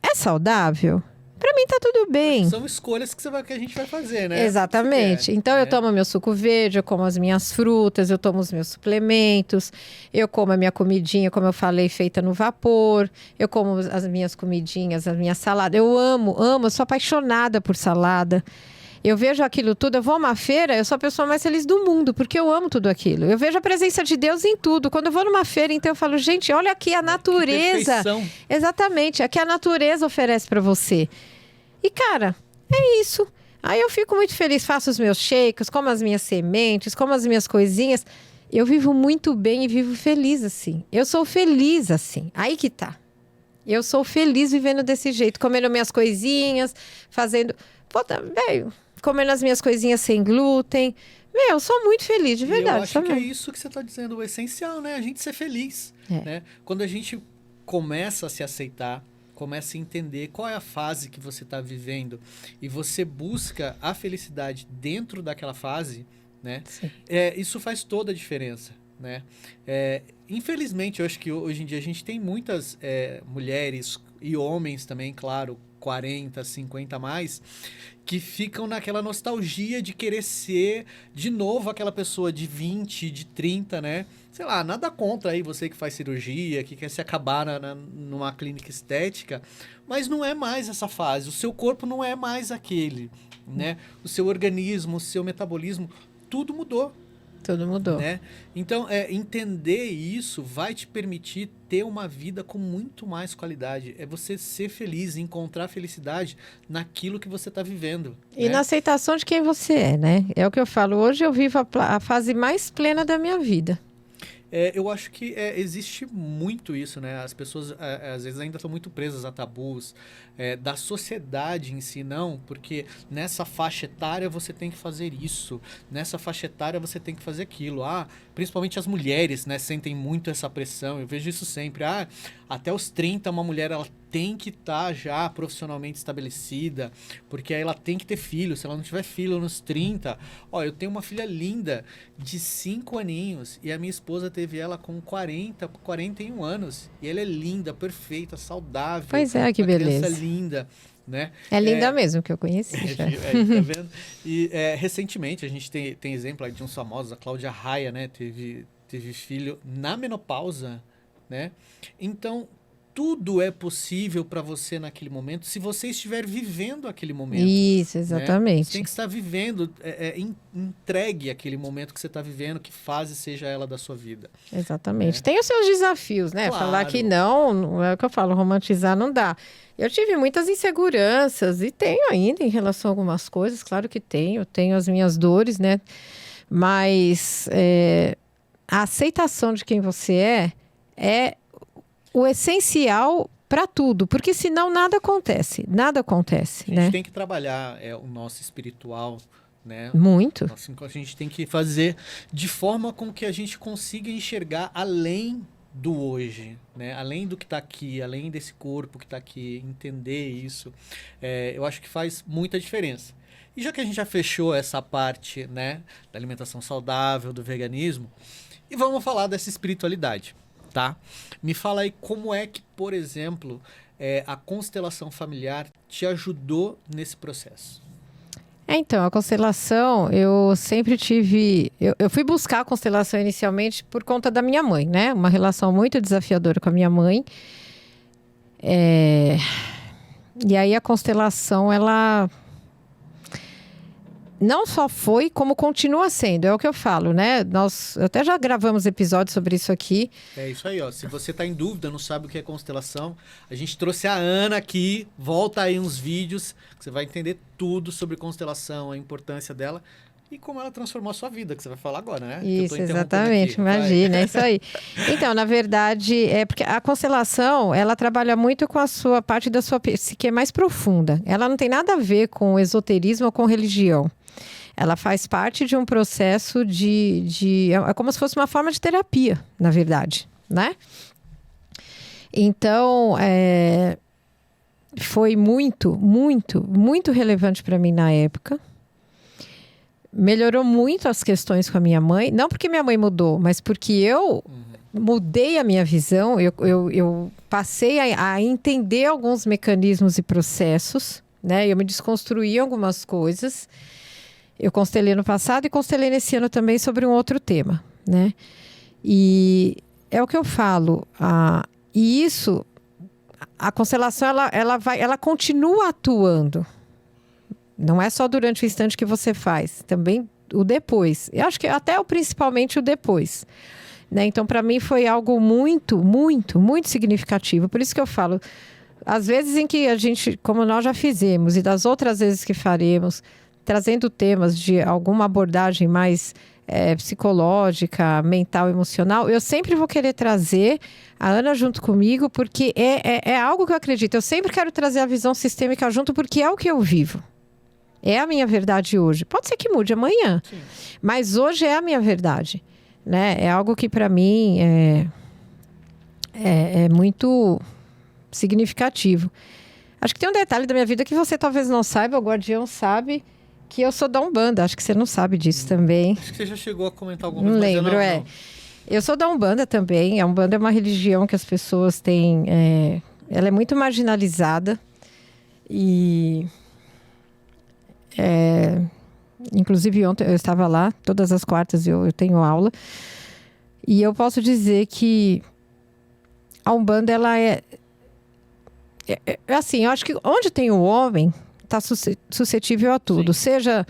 É saudável? Pra mim tá tudo bem. São escolhas que a gente vai fazer, né? Exatamente. Então eu tomo meu suco verde, eu como as minhas frutas, eu tomo os meus suplementos, eu como a minha comidinha, como eu falei, feita no vapor, eu como as minhas comidinhas, as minhas saladas. Eu amo, eu sou apaixonada por salada. Eu vejo aquilo tudo, eu vou a uma feira, eu sou a pessoa mais feliz do mundo, porque eu amo tudo aquilo. Eu vejo a presença de Deus em tudo. Quando eu vou numa feira, então eu falo, gente, olha aqui a natureza. Que perfeição. Exatamente, aqui a natureza oferece para você. E, cara, é isso. Aí eu fico muito feliz, faço os meus shakes, como as minhas sementes, como as minhas coisinhas. Eu vivo muito bem e vivo feliz assim. Eu sou feliz assim. Aí que tá. Eu sou feliz vivendo desse jeito, comendo minhas coisinhas, fazendo... Pô, velho, comendo as minhas coisinhas sem glúten. Meu, eu sou muito feliz, de verdade. Eu acho que é isso que você está dizendo, o essencial, né? A gente ser feliz, né? Quando a gente começa a se aceitar, começa a entender qual é a fase que você está vivendo e você busca a felicidade dentro daquela fase, né? Isso faz toda a diferença, né? Infelizmente, eu acho que hoje em dia a gente tem muitas mulheres e homens também, claro, 40, 50 a mais, que ficam naquela nostalgia de querer ser de novo aquela pessoa de 20, de 30, né? Sei lá, nada contra aí você que faz cirurgia, que quer se acabar numa clínica estética, mas não é mais essa fase, o seu corpo não é mais aquele, né? O seu organismo, o seu metabolismo, tudo mudou. Tudo mudou. Né? Então, entender isso vai te permitir ter uma vida com muito mais qualidade. É você ser feliz, encontrar felicidade naquilo que você está vivendo. E né? na aceitação de quem você é, né? É o que eu falo. Hoje eu vivo a fase mais plena da minha vida. Eu acho que existe muito isso, né? As pessoas, às vezes, ainda estão muito presas a tabus da sociedade em si, não. Porque nessa faixa etária você tem que fazer isso. Nessa faixa etária você tem que fazer aquilo. Principalmente as mulheres, né? Sentem muito essa pressão. Eu vejo isso sempre. Até os 30, uma mulher ela tem que estar já profissionalmente estabelecida, porque aí ela tem que ter filho. Se ela não tiver filho nos 30... eu tenho uma filha linda de 5 aninhos e a minha esposa teve ela com 41 anos. E ela é linda, perfeita, saudável. Pois é, que beleza. Criança linda, né? É linda mesmo, que eu conheci. Tá vendo? E recentemente, a gente tem exemplo aí de uns famosos, a Cláudia Raia, né? Teve filho na menopausa, né? Então, tudo é possível para você naquele momento, se você estiver vivendo aquele momento. Isso, exatamente. Né? Você tem que estar vivendo, entregue aquele momento que você está vivendo, que fase seja ela da sua vida. Exatamente. Tem os seus desafios, né? Claro. Falar que não é o que eu falo, romantizar não dá. Eu tive muitas inseguranças e tenho ainda em relação a algumas coisas, claro que tenho as minhas dores, né? Mas a aceitação de quem você é o essencial para tudo, porque senão nada acontece, A gente né? tem que trabalhar o nosso espiritual, né? Muito. Assim, a gente tem que fazer de forma com que a gente consiga enxergar além do hoje, né? Além do que está aqui, além desse corpo que está aqui, entender isso, eu acho que faz muita diferença. E já que a gente já fechou essa parte, né, da alimentação saudável, do veganismo, e vamos falar dessa espiritualidade. Tá? Me fala aí como é que, por exemplo, a constelação familiar te ajudou nesse processo. Então, a constelação, eu sempre tive... Eu fui buscar a constelação inicialmente por conta da minha mãe, né? Uma relação muito desafiadora com a minha mãe. E aí a constelação, ela... não só foi, como continua sendo. É o que eu falo, né? Nós até já gravamos episódios sobre isso aqui. É isso aí, ó. Se você está em dúvida, não sabe o que é constelação, a gente trouxe a Ana aqui. Volta aí uns vídeos que você vai entender tudo sobre constelação, a importância dela e como ela transformou a sua vida, que você vai falar agora, né? Isso, exatamente. Imagina, é isso aí. Então, na verdade, porque a constelação, ela trabalha muito com a sua parte da sua psique mais profunda. Ela não tem nada a ver com esoterismo ou com religião. ela faz parte de um processo é como se fosse uma forma de terapia, na verdade, né? Então, foi muito, muito, muito relevante para mim na época. Melhorou muito as questões com a minha mãe. Não porque minha mãe mudou, mas porque eu mudei a minha visão. Eu passei a entender alguns mecanismos e processos, né? Eu me desconstruí algumas coisas. Eu constelei no passado e constelei nesse ano também sobre um outro tema, né? E é o que eu falo. E isso, a constelação, ela continua atuando. Não é só durante o instante que você faz, também o depois. Eu acho que principalmente o depois. Né? Então, para mim, foi algo muito, muito, muito significativo. Por isso que eu falo, às vezes em que a gente, como nós já fizemos, e das outras vezes que faremos, trazendo temas de alguma abordagem mais psicológica, mental, emocional, eu sempre vou querer trazer a Ana junto comigo, porque é algo que eu acredito. Eu sempre quero trazer a visão sistêmica junto, porque é o que eu vivo. É a minha verdade hoje. Pode ser que mude amanhã, sim, mas hoje é a minha verdade, né? É algo que para mim é muito significativo. Acho que tem um detalhe da minha vida que você talvez não saiba, o Guardião sabe, que eu sou da Umbanda. Acho que você não sabe disso também. Acho que você já chegou a comentar alguma coisa. Não lembro, não. Eu sou da Umbanda também. A Umbanda é uma religião que as pessoas têm... ela é muito marginalizada e... inclusive ontem eu estava lá, todas as quartas eu tenho aula, e eu posso dizer que a Umbanda, ela assim, eu acho que onde tem o homem está suscetível a tudo, sim, seja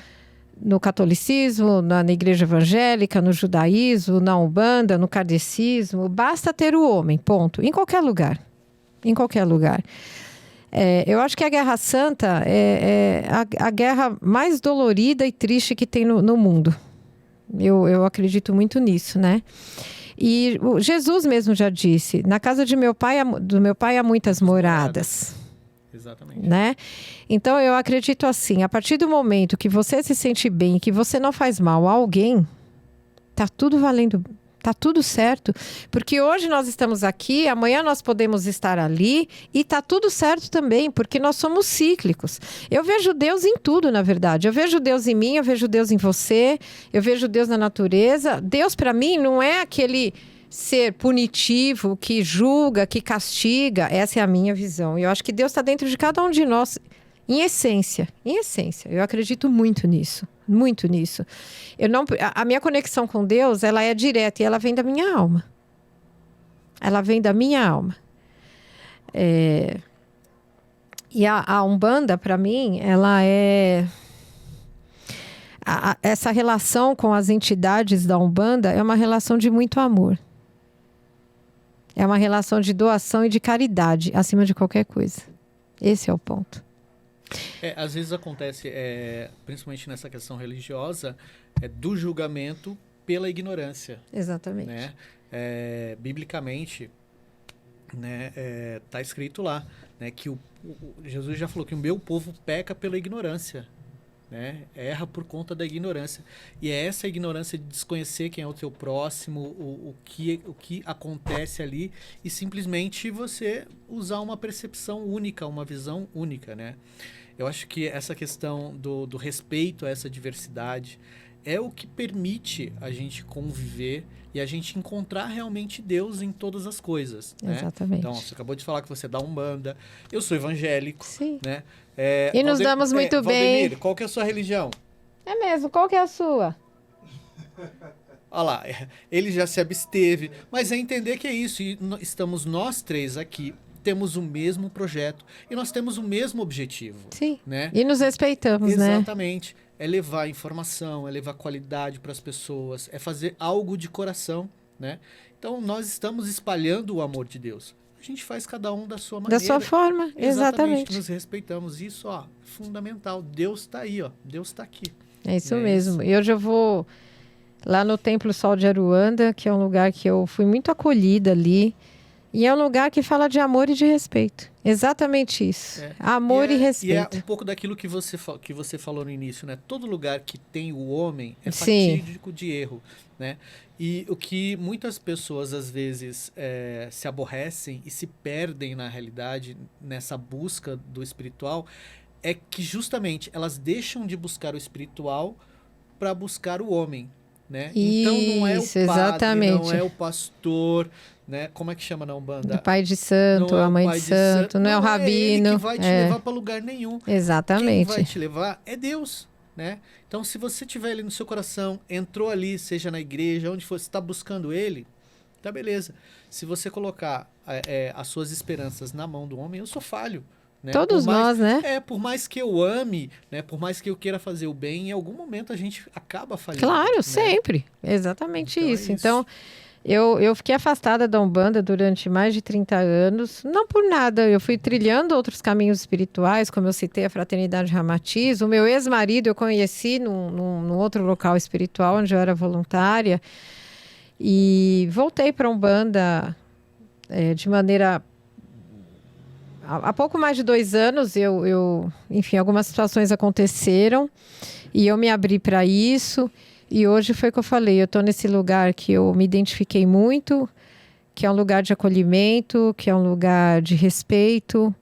no catolicismo, na igreja evangélica, no judaísmo, na Umbanda, no kardecismo, basta ter o homem, ponto, em qualquer lugar, eu acho que a Guerra Santa é a guerra mais dolorida e triste que tem no mundo. Eu acredito muito nisso, né? E Jesus mesmo já disse, na casa do meu pai há muitas moradas. Exatamente. Né? Então, eu acredito assim, a partir do momento que você se sente bem, que você não faz mal a alguém, tá tudo valendo. Tá tudo certo, porque hoje nós estamos aqui, amanhã nós podemos estar ali e tá tudo certo também, porque nós somos cíclicos. Eu vejo Deus em tudo, na verdade. Eu vejo Deus em mim, eu vejo Deus em você, eu vejo Deus na natureza. Deus, para mim, não é aquele ser punitivo que julga, que castiga. Essa é a minha visão. E eu acho que Deus está dentro de cada um de nós, em essência. Eu acredito muito nisso. Muito nisso. A minha conexão com Deus, ela é direta e ela vem da minha alma. E a Umbanda, para mim, ela é... essa relação com as entidades da Umbanda é uma relação de muito amor. É uma relação de doação e de caridade, acima de qualquer coisa. Esse é o ponto. Às vezes acontece, principalmente nessa questão religiosa, do julgamento pela ignorância. Exatamente. Né? Biblicamente, né, tá escrito lá, né, que Jesus já falou que o meu povo peca pela ignorância. Né? Erra por conta da ignorância. E é essa ignorância de desconhecer quem é o teu próximo, o que acontece ali, e simplesmente você usar uma percepção única, uma visão única, né? Eu acho que essa questão do respeito a essa diversidade é o que permite a gente conviver e a gente encontrar realmente Deus em todas as coisas. Né? Exatamente. Então, você acabou de falar que você é da Umbanda, eu sou evangélico. Sim. Né? E nos damos muito bem. Valdemir, qual que é a sua religião? É mesmo, qual que é a sua? Olha lá, ele já se absteve, mas é entender que é isso, e estamos nós três aqui, temos o mesmo projeto, e nós temos o mesmo objetivo. Sim, né? E nos respeitamos, Exatamente. né? Exatamente, é levar informação, é levar qualidade para as pessoas, é fazer algo de coração, né? Então, nós estamos espalhando o amor de Deus. A gente faz cada um da sua maneira. Da sua forma, exatamente. Nos respeitamos. Isso, ó, fundamental. Deus está aí, ó. Deus está aqui. É isso mesmo. E hoje eu vou lá no Templo Sol de Aruanda, que é um lugar que eu fui muito acolhida ali. E é um lugar que fala de amor e de respeito. Exatamente isso. Amor e respeito. E é um pouco daquilo que você falou no início, né? Todo lugar que tem o homem é Sim. fatídico de erro, né? E o que muitas pessoas, às vezes, se aborrecem e se perdem, na realidade, nessa busca do espiritual, é que, justamente, elas deixam de buscar o espiritual para buscar o homem, né? Então, não é o Isso, padre, exatamente. não é o pastor, né? Como é que chama na Umbanda? O pai de santo, Não é a o mãe pai de santo, não é o ele rabino. que vai te levar para lugar nenhum. Quem vai Exatamente. te levar é Deus, né? Então, se você tiver ele no seu coração, entrou ali, seja na igreja, onde for, você está buscando ele, tá beleza. Se você colocar as suas esperanças na mão do homem, eu sou falho. Né? Todos nós, né? Por mais que eu ame, né? Por mais que eu queira fazer o bem, em algum momento a gente acaba falhando. Claro, né? sempre. Exatamente Então, isso. Então, eu fiquei afastada da Umbanda durante mais de 30 anos, não por nada. Eu fui trilhando outros caminhos espirituais, como eu citei a Fraternidade Ramatiz. O meu ex-marido eu conheci num outro local espiritual, onde eu era voluntária. E voltei para a Umbanda de maneira... Há pouco mais de 2 anos, enfim, algumas situações aconteceram e eu me abri para isso. E hoje foi o que eu falei, eu estou nesse lugar que eu me identifiquei muito, que é um lugar de acolhimento, que é um lugar de respeito.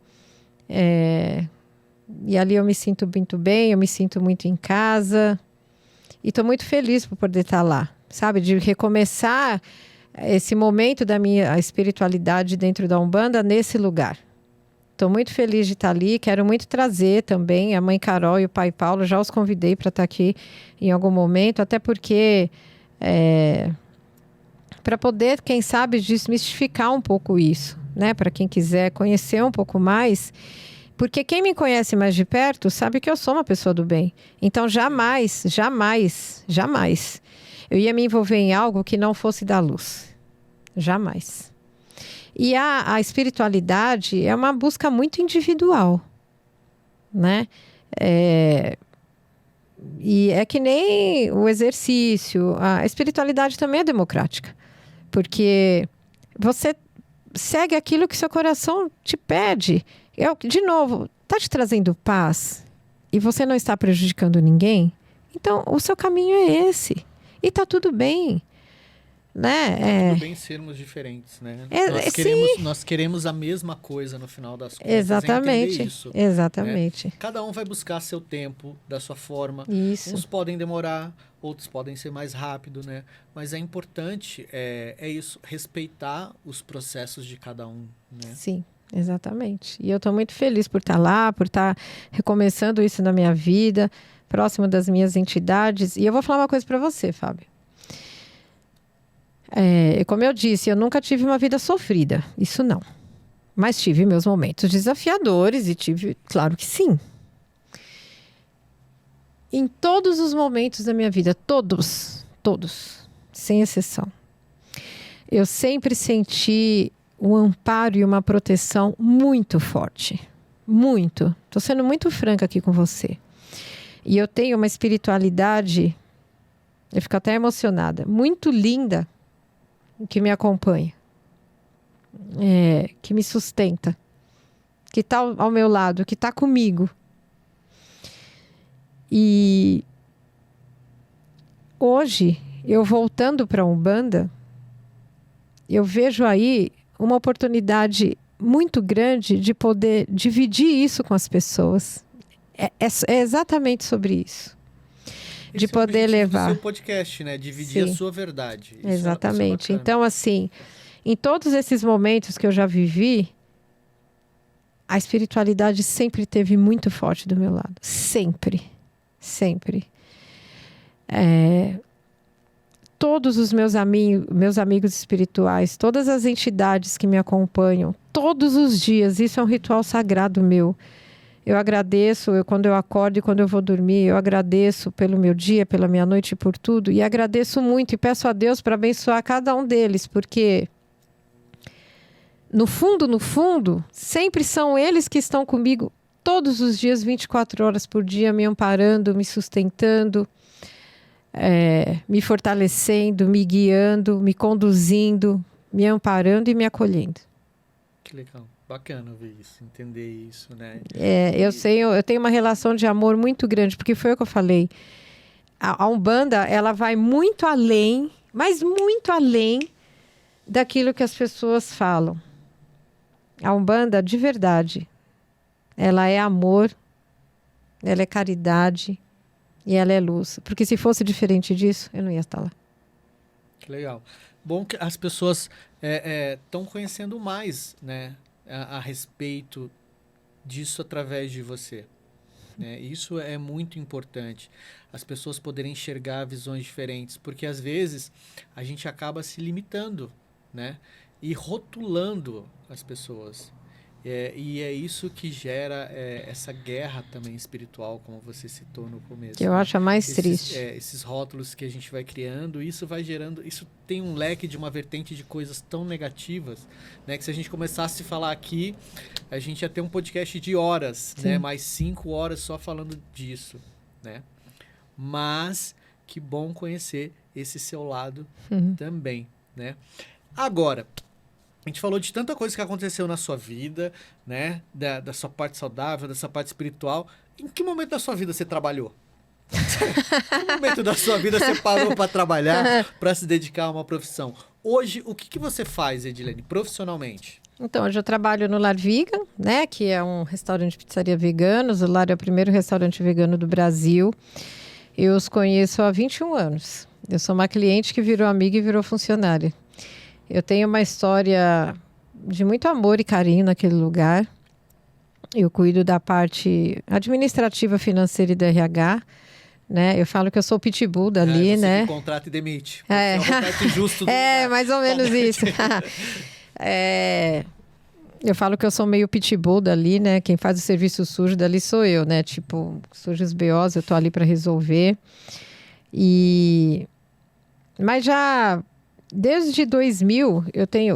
E ali eu me sinto muito bem, eu me sinto muito em casa. E estou muito feliz por poder estar lá, sabe? De recomeçar esse momento da minha espiritualidade dentro da Umbanda nesse lugar. Estou muito feliz de estar ali, quero muito trazer também a mãe Carol e o pai Paulo, já os convidei para estar aqui em algum momento, até porque para poder, quem sabe, desmistificar um pouco isso, né? Para quem quiser conhecer um pouco mais, porque quem me conhece mais de perto sabe que eu sou uma pessoa do bem. Então jamais, jamais, jamais eu ia me envolver em algo que não fosse da luz. Jamais. E a espiritualidade é uma busca muito individual, né? E é que nem o exercício. A espiritualidade também é democrática, porque você segue aquilo que seu coração te pede. De novo, está te trazendo paz e você não está prejudicando ninguém, então o seu caminho é esse. E está tudo bem. Né? Tudo bem sermos diferentes, né? Nós queremos a mesma coisa no final das contas. Exatamente. Isso, exatamente. Né? Cada um vai buscar seu tempo, da sua forma. Isso. Uns podem demorar, outros podem ser mais rápido, né? Mas é importante, isso, respeitar os processos de cada um, né? Sim, exatamente. E eu estou muito feliz por estar lá, por estar recomeçando isso na minha vida, próximo das minhas entidades. E eu vou falar uma coisa para você, Fábio. Como eu disse, eu nunca tive uma vida sofrida, isso não. Mas tive meus momentos desafiadores e tive, claro que sim. Em todos os momentos da minha vida, todos, sem exceção, eu sempre senti um amparo e uma proteção muito forte. Muito. Estou sendo muito franca aqui com você. E eu tenho uma espiritualidade, eu fico até emocionada, muito linda, que me acompanha, que me sustenta, que está ao meu lado, que está comigo. E hoje, eu voltando para a Umbanda, eu vejo aí uma oportunidade muito grande de poder dividir isso com as pessoas. É exatamente sobre isso. Esse de poder levar o seu podcast, né? Dividir Sim. a sua verdade. Exatamente. Isso é Então, assim, em todos esses momentos que eu já vivi, a espiritualidade sempre esteve muito forte do meu lado. Sempre. Sempre. Todos os meus amigos espirituais, todas as entidades que me acompanham, todos os dias, isso é um ritual sagrado meu. Eu agradeço, quando eu acordo e quando eu vou dormir, eu agradeço pelo meu dia, pela minha noite e por tudo. E agradeço muito e peço a Deus para abençoar cada um deles, porque no fundo, sempre são eles que estão comigo todos os dias, 24 horas por dia, me amparando, me sustentando, me fortalecendo, me guiando, me conduzindo, me amparando e me acolhendo. Que legal. Bacana ver isso, entender isso, né? Eu tenho uma relação de amor muito grande, porque foi o que eu falei. A Umbanda, ela vai muito além, mas muito além daquilo que as pessoas falam. A Umbanda, de verdade, ela é amor, ela é caridade e ela é luz. Porque se fosse diferente disso, eu não ia estar lá. Que legal. Bom que as pessoas estão conhecendo mais, né, a respeito disso através de você. Né? Isso é muito importante. As pessoas poderem enxergar visões diferentes, porque às vezes a gente acaba se limitando, né, e rotulando as pessoas. E é isso que gera essa guerra também espiritual, como você citou no começo. Que eu acho a mais triste. Esses rótulos que a gente vai criando, isso vai gerando... Isso tem um leque de uma vertente de coisas tão negativas, né? Que se a gente começasse a falar aqui, a gente ia ter um podcast de horas, né? Mais 5 horas só falando disso, né? Mas que bom conhecer esse seu lado também, né? Agora... A gente falou de tanta coisa que aconteceu na sua vida, né? Da sua parte saudável, da sua parte espiritual. Em que momento da sua vida você trabalhou? Em que momento da sua vida você parou para trabalhar, para se dedicar a uma profissão? Hoje, o que você faz, Edilene, profissionalmente? Então, hoje eu trabalho no Lar Vegan, né? Que é um restaurante de pizzaria veganos. O Lar é o primeiro restaurante vegano do Brasil. Eu os conheço há 21 anos. Eu sou uma cliente que virou amiga e virou funcionária. Eu tenho uma história de muito amor e carinho naquele lugar. Eu cuido da parte administrativa, financeira e do RH, né? Eu falo que eu sou o pitbull dali, você né? Que contrata e demite. É o Roberto Justo do lugar. Mais ou menos isso. Eu falo que eu sou meio pitbull dali, né? Quem faz o serviço sujo dali sou eu, né? Tipo, sujos BOs, eu tô ali para resolver. Mas já... Desde 2000,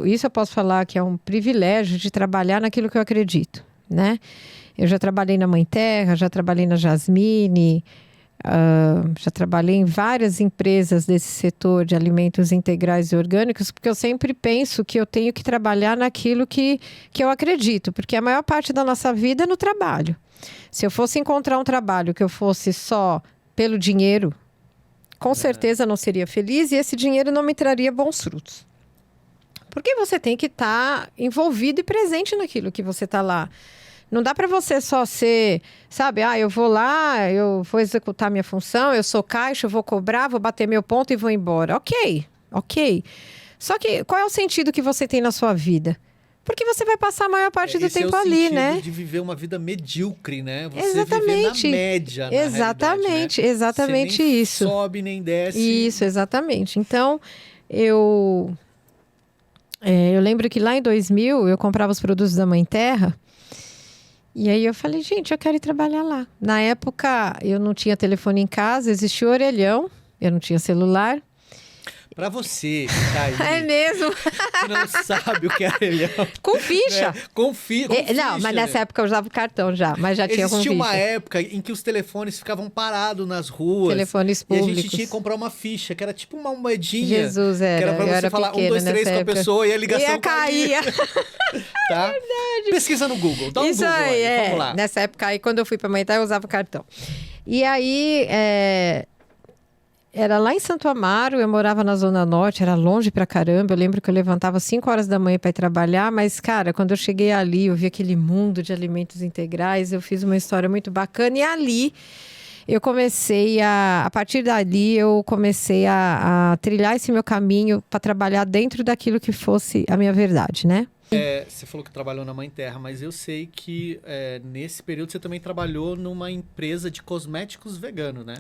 isso eu posso falar que é um privilégio de trabalhar naquilo que eu acredito, né? Eu já trabalhei na Mãe Terra, já trabalhei na Jasmine, já trabalhei em várias empresas desse setor de alimentos integrais e orgânicos, porque eu sempre penso que eu tenho que trabalhar naquilo que eu acredito, porque a maior parte da nossa vida é no trabalho. Se eu fosse encontrar um trabalho que eu fosse só pelo dinheiro, com certeza não seria feliz e esse dinheiro não me traria bons frutos. Porque você tem que estar envolvido e presente naquilo que você está lá. Não dá para você só ser, sabe? Eu vou lá, eu vou executar minha função, eu sou caixa, eu vou cobrar, vou bater meu ponto e vou embora. Ok. Só que qual é o sentido que você tem na sua vida? Porque você vai passar a maior parte do tempo ali, né? De viver uma vida medíocre, né? Você viver na média, na exatamente, né? Exatamente você nem isso. Sobe nem desce. Isso, exatamente. Então, eu lembro que lá em 2000 eu comprava os produtos da Mãe Terra e aí eu falei, gente, eu quero ir trabalhar lá. Na época, eu não tinha telefone em casa, existia o orelhão, eu não tinha celular. Pra você que tá aí... É mesmo? Que não sabe o que é orelhão. Com ficha. Né? Com ficha. Não, mas nessa época eu usava o cartão já, mas já tinha com ficha. Existia uma época em que os telefones ficavam parados nas ruas. Telefones públicos. E a gente tinha que comprar uma ficha, que era tipo uma moedinha. Jesus, era. Que era pra você falar 1, 2, 3 com a pessoa e a ligação caía. Tá? É verdade. Pesquisa no Google. Dá um Isso Google aí, vamos lá. Nessa época aí, quando eu fui pra Mãe Terra, eu usava o cartão. E aí... Era lá em Santo Amaro, eu morava na Zona Norte, era longe pra caramba. Eu lembro que eu levantava 5 horas da manhã para ir trabalhar, mas, cara, quando eu cheguei ali, eu vi aquele mundo de alimentos integrais, eu fiz uma história muito bacana. E ali, eu comecei a partir dali, eu comecei a trilhar esse meu caminho para trabalhar dentro daquilo que fosse a minha verdade, né? Você falou que trabalhou na Mãe Terra, mas eu sei que nesse período você também trabalhou numa empresa de cosméticos vegano, né?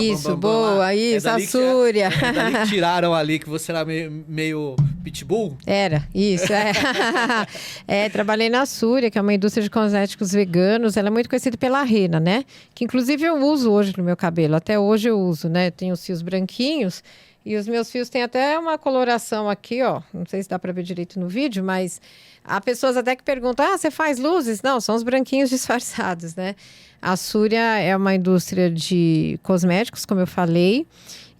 Isso, boa, isso, a Súria. É dali que tiraram ali que você era meio pitbull? Era, isso, trabalhei na Súria, que é uma indústria de cosméticos veganos, ela é muito conhecida pela Rena, né? Que inclusive eu uso hoje no meu cabelo, até hoje eu uso, né? Eu tenho os fios branquinhos, e os meus fios têm até uma coloração aqui, ó. Não sei se dá para ver direito no vídeo, mas há pessoas até que perguntam, você faz luzes? Não, são os branquinhos disfarçados, né? A Súria é uma indústria de cosméticos, como eu falei,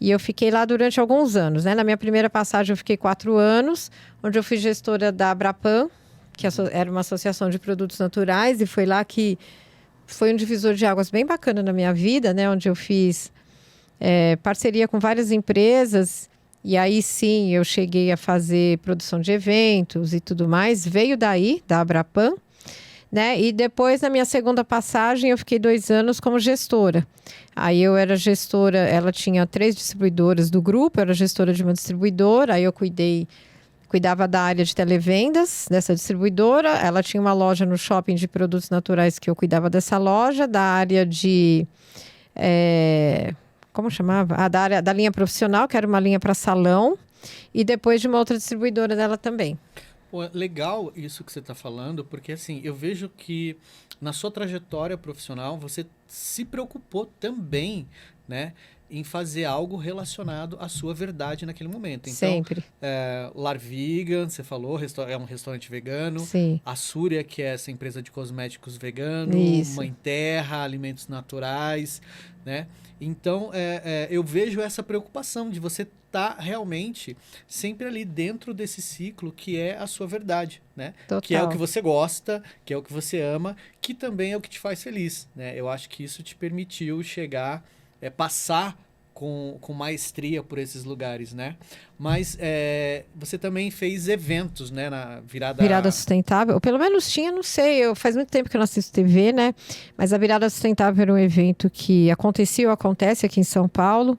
e eu fiquei lá durante alguns anos, né? Na minha primeira passagem eu fiquei 4 anos, onde eu fui gestora da Abrapan, que era uma associação de produtos naturais, e foi lá que foi um divisor de águas bem bacana na minha vida, né? Onde eu fiz parceria com várias empresas, e aí sim eu cheguei a fazer produção de eventos e tudo mais. Veio daí, da Abrapan, né? E depois, na minha segunda passagem, eu fiquei 2 anos como gestora. Aí eu era gestora, ela tinha 3 distribuidoras do grupo, eu era gestora de uma distribuidora, aí eu cuidava da área de televendas dessa distribuidora. Ela tinha uma loja no shopping de produtos naturais que eu cuidava dessa loja, da área de... como chamava? Da linha profissional, que era uma linha para salão, e depois de uma outra distribuidora dela também. Pô, legal isso que você está falando, porque assim, eu vejo que na sua trajetória profissional você se preocupou também, né, em fazer algo relacionado à sua verdade naquele momento. Então, sempre. Lar Vegan, você falou, é um restaurante vegano. Sim. A Súria, que é essa empresa de cosméticos vegano. Isso. Mãe Terra, alimentos naturais, né? Então, eu vejo essa preocupação de você estar realmente sempre ali dentro desse ciclo que é a sua verdade, né? Total. Que é o que você gosta, que é o que você ama, que também é o que te faz feliz, né? Eu acho que isso te permitiu chegar, passar com maestria por esses lugares, né? Mas você também fez eventos, né? Na Virada Sustentável, ou pelo menos tinha, não sei, faz muito tempo que eu não assisto TV, né? Mas a Virada Sustentável era um evento que acontecia ou acontece aqui em São Paulo.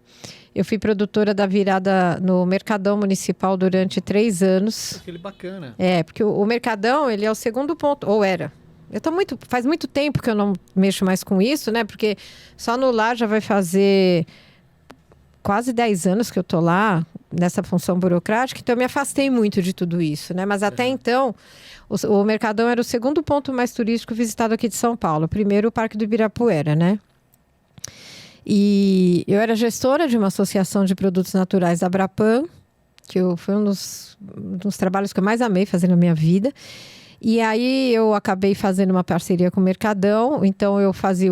Eu fui produtora da virada no Mercadão Municipal durante 3 anos. Aquele bacana. Porque o Mercadão, ele é o segundo ponto, ou era. Faz muito tempo que eu não mexo mais com isso, né? Porque só no lar já vai fazer quase 10 anos que eu tô lá, nessa função burocrática, então eu me afastei muito de tudo isso, né? Mas até então, o Mercadão era o segundo ponto mais turístico visitado aqui de São Paulo. Primeiro, o Parque do Ibirapuera, né? E eu era gestora de uma associação de produtos naturais da Abrapan, que foi um dos trabalhos que eu mais amei fazer na minha vida. E aí eu acabei fazendo uma parceria com o Mercadão, então eu fazia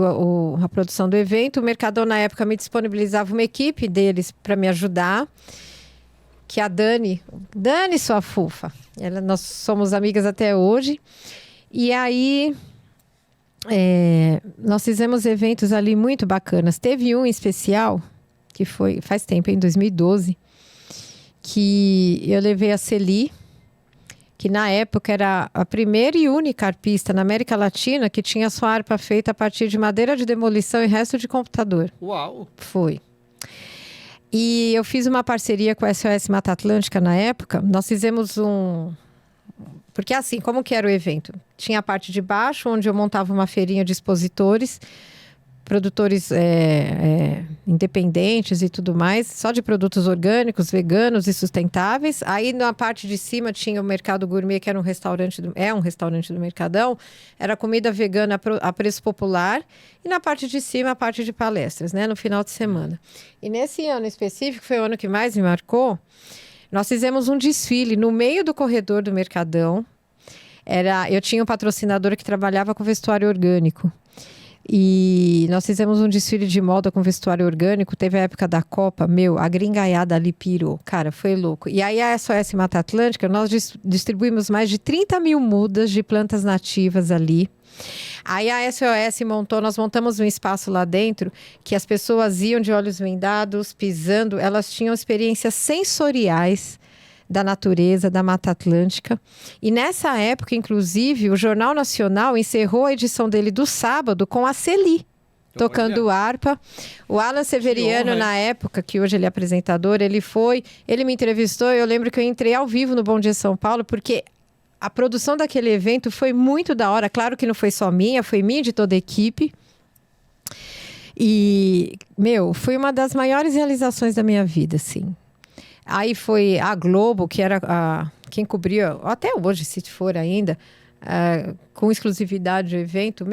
a produção do evento. O Mercadão, na época, me disponibilizava uma equipe deles para me ajudar, que é a Dani, sua fufa. Nós somos amigas até hoje. E aí nós fizemos eventos ali muito bacanas. Teve um em especial, que foi faz tempo, em 2012, que eu levei a Celi, que na época era a primeira e única arpista na América Latina que tinha sua harpa feita a partir de madeira de demolição e resto de computador. Uau! Foi. E eu fiz uma parceria com a SOS Mata Atlântica na época. Nós fizemos Porque assim, como que era o evento? Tinha a parte de baixo, onde eu montava uma feirinha de expositores, produtores independentes e tudo mais, só de produtos orgânicos, veganos e sustentáveis. Aí na parte de cima tinha o Mercado Gourmet, que era um restaurante do Mercadão, era comida vegana a preço popular, e na parte de cima a parte de palestras, né, no final de semana. E nesse ano específico, foi o ano que mais me marcou, nós fizemos um desfile no meio do corredor do Mercadão. Eu tinha um patrocinador que trabalhava com vestuário orgânico. E nós fizemos um desfile de moda com vestuário orgânico. Teve a época da Copa, a gringaiada ali pirou. Cara, foi louco. E aí a SOS Mata Atlântica, nós distribuímos mais de 30 mil mudas de plantas nativas ali. Aí a SOS nós montamos um espaço lá dentro que as pessoas iam de olhos vendados, pisando, elas tinham experiências sensoriais da natureza, da Mata Atlântica. E nessa época, inclusive, o Jornal Nacional encerrou a edição dele do sábado com a Celi, tocando harpa. O Alan Severiano, na época, que hoje ele é apresentador, ele me entrevistou. Eu lembro que eu entrei ao vivo no Bom Dia São Paulo, porque a produção daquele evento foi muito da hora. Claro que não foi só minha, foi minha e de toda a equipe. E, foi uma das maiores realizações da minha vida, assim. Aí foi a Globo, que era quem cobria, até hoje, se for ainda, com exclusividade do evento.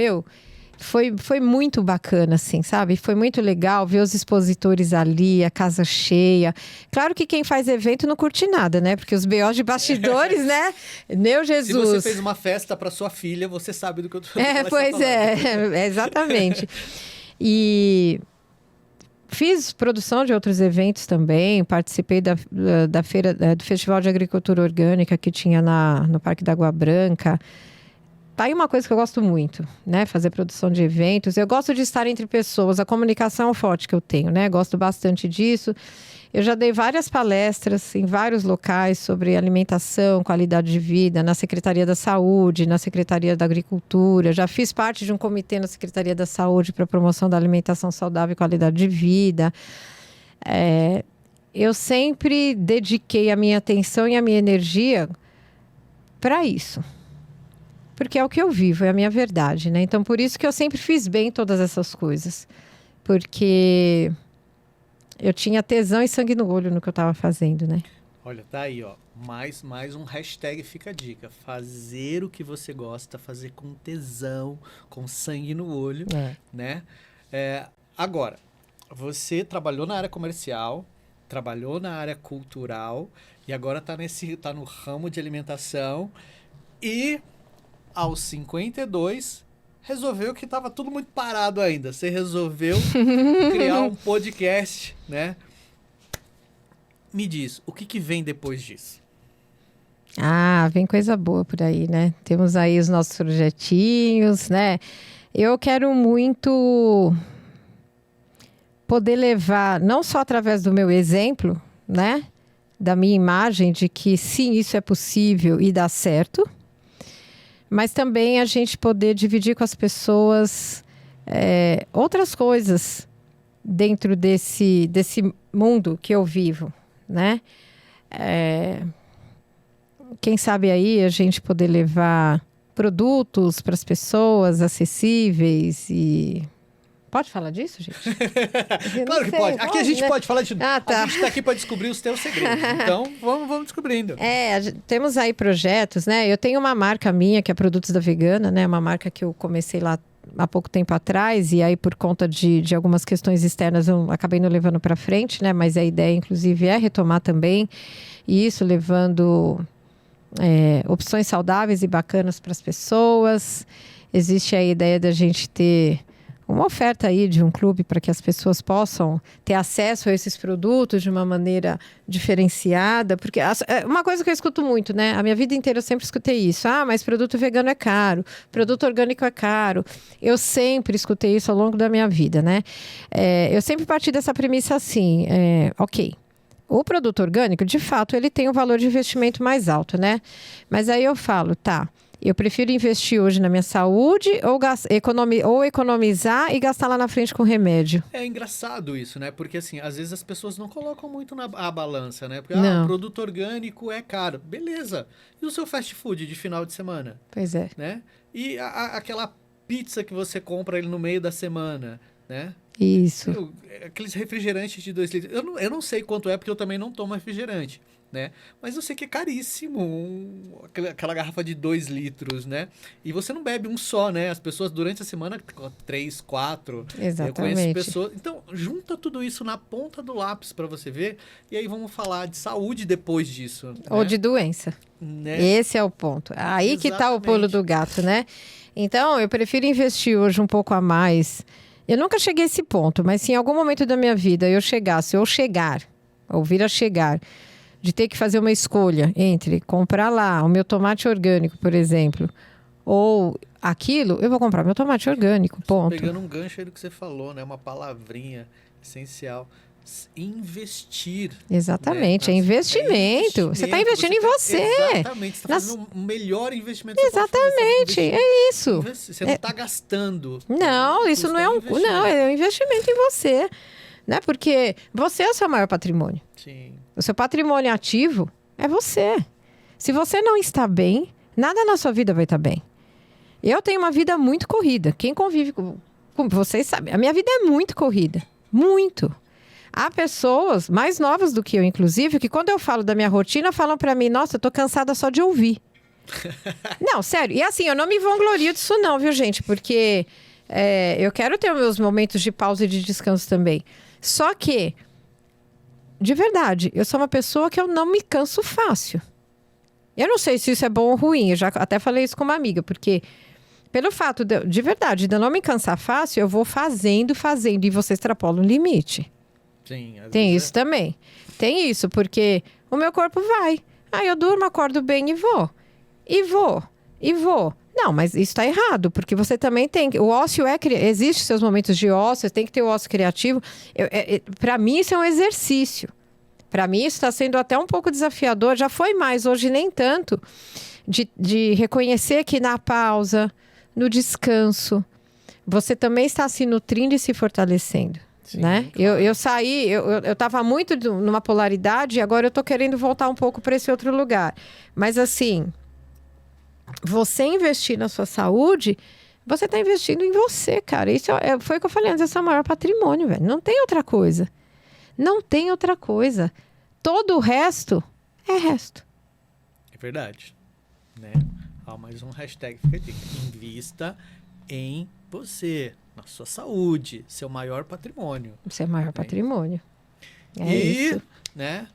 Foi muito bacana, assim, sabe? Foi muito legal ver os expositores ali, a casa cheia. Claro que quem faz evento não curte nada, né? Porque os BOs de bastidores, né? Meu Jesus! Se você fez uma festa para sua filha, você sabe do que eu tô falando. Pois exatamente. E Fiz produção de outros eventos também, participei da feira, do Festival de Agricultura Orgânica que tinha no Parque da Água Branca. Tá aí uma coisa que eu gosto muito, né? Fazer produção de eventos. Eu gosto de estar entre pessoas, a comunicação é um forte que eu tenho, né? Gosto bastante disso. Eu já dei várias palestras em vários locais sobre alimentação, qualidade de vida, na Secretaria da Saúde, na Secretaria da Agricultura. Já fiz parte de um comitê na Secretaria da Saúde para promoção da alimentação saudável e qualidade de vida. Eu sempre dediquei a minha atenção e a minha energia para isso. Porque é o que eu vivo, é a minha verdade, né? Então, por isso que eu sempre fiz bem todas essas coisas. Porque eu tinha tesão e sangue no olho no que eu estava fazendo, né? Olha, tá aí, ó. Mais um hashtag fica a dica. Fazer o que você gosta, fazer com tesão, com sangue no olho, né? Agora, você trabalhou na área comercial, trabalhou na área cultural e agora tá no ramo de alimentação e aos 52 resolveu que estava tudo muito parado ainda. Você resolveu criar um podcast, né? Me diz, o que vem depois disso? Vem coisa boa por aí, né? Temos aí os nossos projetinhos, né? Eu quero muito poder levar, não só através do meu exemplo, né? Da minha imagem de que sim, isso é possível e dá certo. Mas também a gente poder dividir com as pessoas outras coisas dentro desse mundo que eu vivo, né? Quem sabe aí a gente poder levar produtos para as pessoas acessíveis e... Pode falar disso, gente? Claro que pode. Aqui a gente pode falar de... Tá. A gente está aqui para descobrir os teus segredos. Então, vamos descobrindo. Temos aí projetos, né? Eu tenho uma marca minha, que é Produtos da Vegana, né? Uma marca que eu comecei lá há pouco tempo atrás. E aí, por conta de algumas questões externas, eu acabei não levando para frente, né? Mas a ideia, inclusive, é retomar também isso, levando opções saudáveis e bacanas para as pessoas. Existe a ideia da gente ter uma oferta aí de um clube para que as pessoas possam ter acesso a esses produtos de uma maneira diferenciada, porque uma coisa que eu escuto muito, né? A minha vida inteira eu sempre escutei isso. Mas produto vegano é caro, produto orgânico é caro. Eu sempre escutei isso ao longo da minha vida, né? Eu sempre parti dessa premissa assim, ok. O produto orgânico, de fato, ele tem um valor de investimento mais alto, né? Mas aí eu falo, eu prefiro investir hoje na minha saúde ou economizar e gastar lá na frente com remédio. É engraçado isso, né? Porque assim, às vezes as pessoas não colocam muito a balança, né? Porque o produto orgânico é caro. Beleza. E o seu fast food de final de semana? Pois é. Né? E aquela pizza que você compra ali no meio da semana, né? Isso. Aqueles refrigerantes de 2 litros. Eu não sei quanto é, porque eu também não tomo refrigerante. Né? Mas eu sei que é caríssimo aquela garrafa de 2 litros, né? E você não bebe um só, né? As pessoas durante a semana 3, 4. Exatamente. Eu conheço pessoas. Então, junta tudo isso na ponta do lápis para você ver. E aí vamos falar de saúde depois disso. Né? Ou de doença. Né? Esse é o ponto. Aí que tá o pulo do gato, né? Então, eu prefiro investir hoje um pouco a mais. Eu nunca cheguei a esse ponto, mas se em algum momento da minha vida eu chegasse, ou vir a chegar, de ter que fazer uma escolha entre comprar lá o meu tomate orgânico, por exemplo, ou aquilo, eu vou comprar meu tomate orgânico, ponto. Pegando um gancho aí do que você falou, né? Uma palavrinha essencial. Investir. Exatamente, né? É investimento. Você está investindo em você. Exatamente, você está fazendo um melhor investimento. Exatamente, é isso. Você não está gastando. Não, isso não é não, é um investimento em você. Né? Porque você é o seu maior patrimônio. Sim. O seu patrimônio ativo é você. Se você não está bem, nada na sua vida vai estar bem. Eu tenho uma vida muito corrida. Quem convive com vocês sabe, a minha vida é muito corrida. Muito. Há pessoas mais novas do que eu, inclusive, que quando eu falo da minha rotina, falam pra mim, nossa, eu tô cansada só de ouvir. Não, sério. E assim, eu não me vanglorio disso não, viu, gente? Porque eu quero ter os meus momentos de pausa e de descanso também. Só que, de verdade, eu sou uma pessoa que eu não me canso fácil. Eu não sei se isso é bom ou ruim, eu já até falei isso com uma amiga, porque pelo fato de verdade, de eu não me cansar fácil, eu vou fazendo, e você extrapola um limite. Sim, às Tem vezes isso também. Tem isso, porque o meu corpo vai. Aí eu durmo, acordo bem e vou. E vou. E vou. Não, mas isso está errado, porque você também tem... O ócio existe seus momentos de ócio, você tem que ter o ócio criativo. Para mim, isso é um exercício. Para mim, isso está sendo até um pouco desafiador. Já foi mais, hoje nem tanto. De reconhecer que na pausa, no descanso, você também está se nutrindo e se fortalecendo. Sim, Né? claro. Eu saí, eu estava muito numa polaridade e agora eu estou querendo voltar um pouco para esse outro lugar. Mas assim, você investir na sua saúde, você está investindo em você, cara. Isso foi o que eu falei antes, esse é o maior patrimônio, velho. Não tem outra coisa. Não tem outra coisa. Todo o resto é resto. É verdade. Né? Mais um hashtag fica a dica. Invista em você, na sua saúde, seu maior patrimônio. Seu maior patrimônio. É e, isso. né,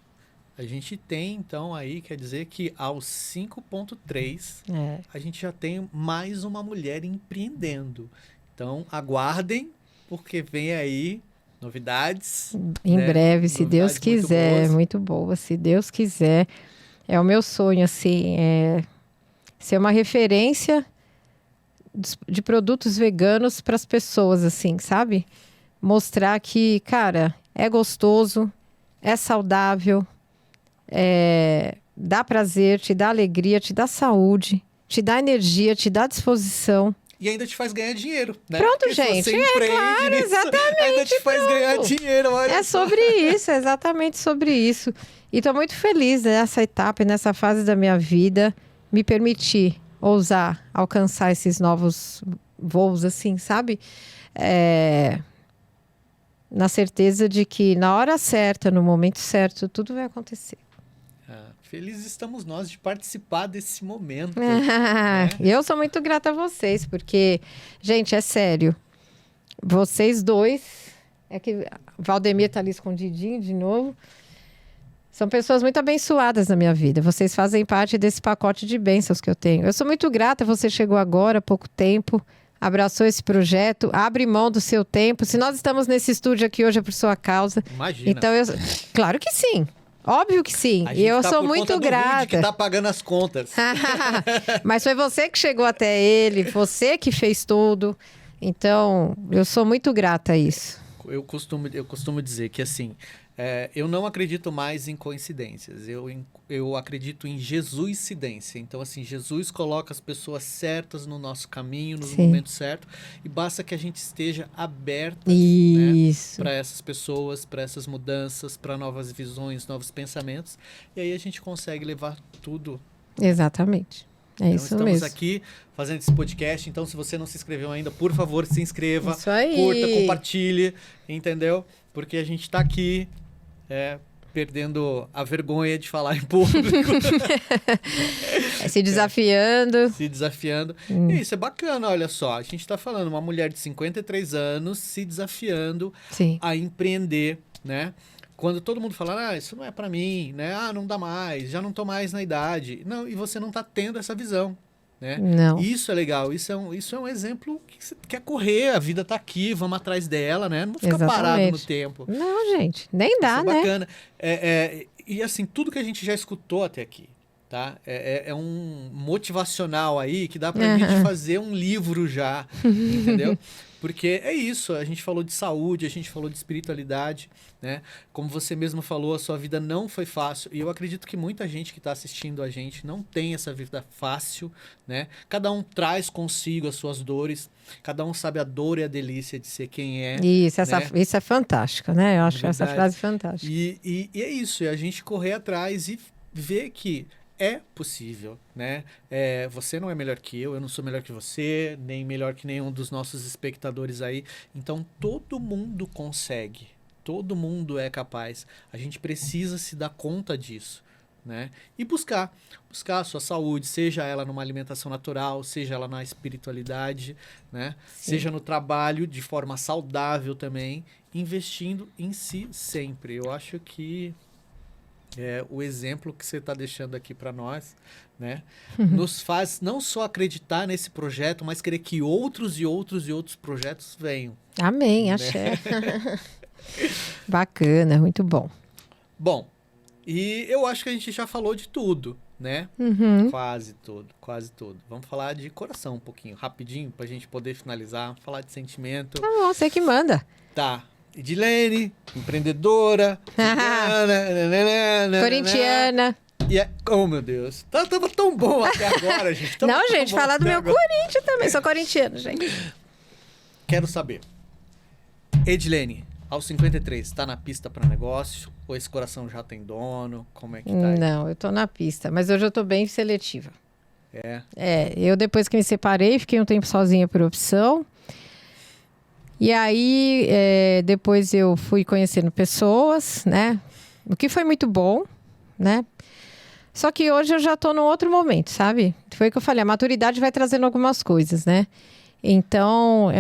a gente tem, então, aí, quer dizer que aos 5.3, a gente já tem mais uma mulher empreendendo. Então, aguardem, porque vem aí novidades. Em né? breve, se Deus Novidades quiser. Muito boa, se Deus quiser. É o meu sonho, assim, ser uma referência de produtos veganos para as pessoas, assim, sabe? Mostrar que, cara, é gostoso, é saudável, dá prazer, te dá alegria, te dá saúde, te dá energia, te dá disposição. E ainda te faz ganhar dinheiro, né? Pronto, porque gente. Se você empreende claro, nisso, exatamente. ainda te faz ganhar dinheiro. Olha É só. sobre isso, é exatamente sobre isso. E estou muito feliz nessa etapa, nessa fase da minha vida, me permitir ousar alcançar esses novos voos, assim, sabe? Na certeza de que na hora certa, no momento certo, tudo vai acontecer. Felizes estamos nós de participar desse momento. Eu sou muito grata a vocês, porque, gente, é sério. Vocês dois, é que Valdemir tá ali escondidinho de novo. São pessoas muito abençoadas na minha vida. Vocês fazem parte desse pacote de bênçãos que eu tenho. Eu sou muito grata, você chegou agora há pouco tempo, abraçou esse projeto, abre mão do seu tempo. Se nós estamos nesse estúdio aqui hoje é por sua causa. Imagina. Então, claro que sim. Óbvio que sim. E eu sou muito grata. Que tá pagando as contas. Mas foi você que chegou até ele, você que fez tudo. Então, eu sou muito grata a isso. Eu costumo dizer que, assim, eu não acredito mais em coincidências. Eu acredito em Jesus-cidência. Então, assim, Jesus coloca as pessoas certas no nosso caminho, no momento certo. E basta que a gente esteja aberto, né, para essas pessoas, para essas mudanças, para novas visões, novos pensamentos. E aí a gente consegue levar tudo. Exatamente. Então, isso estamos mesmo. aqui fazendo esse podcast. Então, se você não se inscreveu ainda, por favor, se inscreva. Isso aí. Curta, compartilhe, entendeu? Porque a gente está aqui perdendo a vergonha de falar em público. Se desafiando. Se desafiando. E isso é bacana, olha só. A gente está falando uma mulher de 53 anos se desafiando a empreender, né? Quando todo mundo fala, isso não é para mim, né? Não dá mais, já não tô mais na idade. Não, e você não tá tendo essa visão, né? Não. Isso é legal, isso é um exemplo que você quer correr, a vida tá aqui, vamos atrás dela, né? Não fica parado no tempo. Não, gente, nem dá, isso é bacana. E assim, tudo que a gente já escutou até aqui, tá? É um motivacional aí que dá pra gente fazer um livro já, entendeu? Porque é isso, a gente falou de saúde, a gente falou de espiritualidade, né? Como você mesmo falou, a sua vida não foi fácil. E eu acredito que muita gente que está assistindo a gente não tem essa vida fácil, né? Cada um traz consigo as suas dores, cada um sabe a dor e a delícia de ser quem é. Isso, né? Isso é fantástico, né? Eu acho essa frase fantástica. E é isso, é a gente correr atrás e ver que é possível, né? Você não é melhor que eu não sou melhor que você, nem melhor que nenhum dos nossos espectadores aí. Então, todo mundo consegue, todo mundo é capaz. A gente precisa se dar conta disso, né? E buscar a sua saúde, seja ela numa alimentação natural, seja ela na espiritualidade, né? Seja no trabalho de forma saudável também, investindo em si sempre. Eu acho que o exemplo que você está deixando aqui para nós, né, nos faz não só acreditar nesse projeto, mas querer que outros e outros e outros projetos venham. Amém, né? axé. Bacana, muito bom. Bom, e eu acho que a gente já falou de tudo, né? Uhum. Quase tudo, quase tudo. Vamos falar de coração um pouquinho, rapidinho, pra gente poder finalizar. Falar de sentimento. Tá bom, você que manda. Tá. Edilene, empreendedora, Corintiana. E oh, meu Deus. Tava tão bom até agora, gente. Tava Não, tão gente, bom falar do até meu agora. Corinthians também. Sou corintiano, gente. Quero saber. Edilene, aos 53, tá na pista para negócio? Ou esse coração já tem dono? Como é que tá aí? Não, eu tô na pista. Mas hoje eu tô bem seletiva. É. Eu depois que me separei, fiquei um tempo sozinha por opção. E aí, depois eu fui conhecendo pessoas, né? O que foi muito bom, né? Só que hoje eu já tô num outro momento, sabe? Foi o que eu falei, a maturidade vai trazendo algumas coisas, né? Então,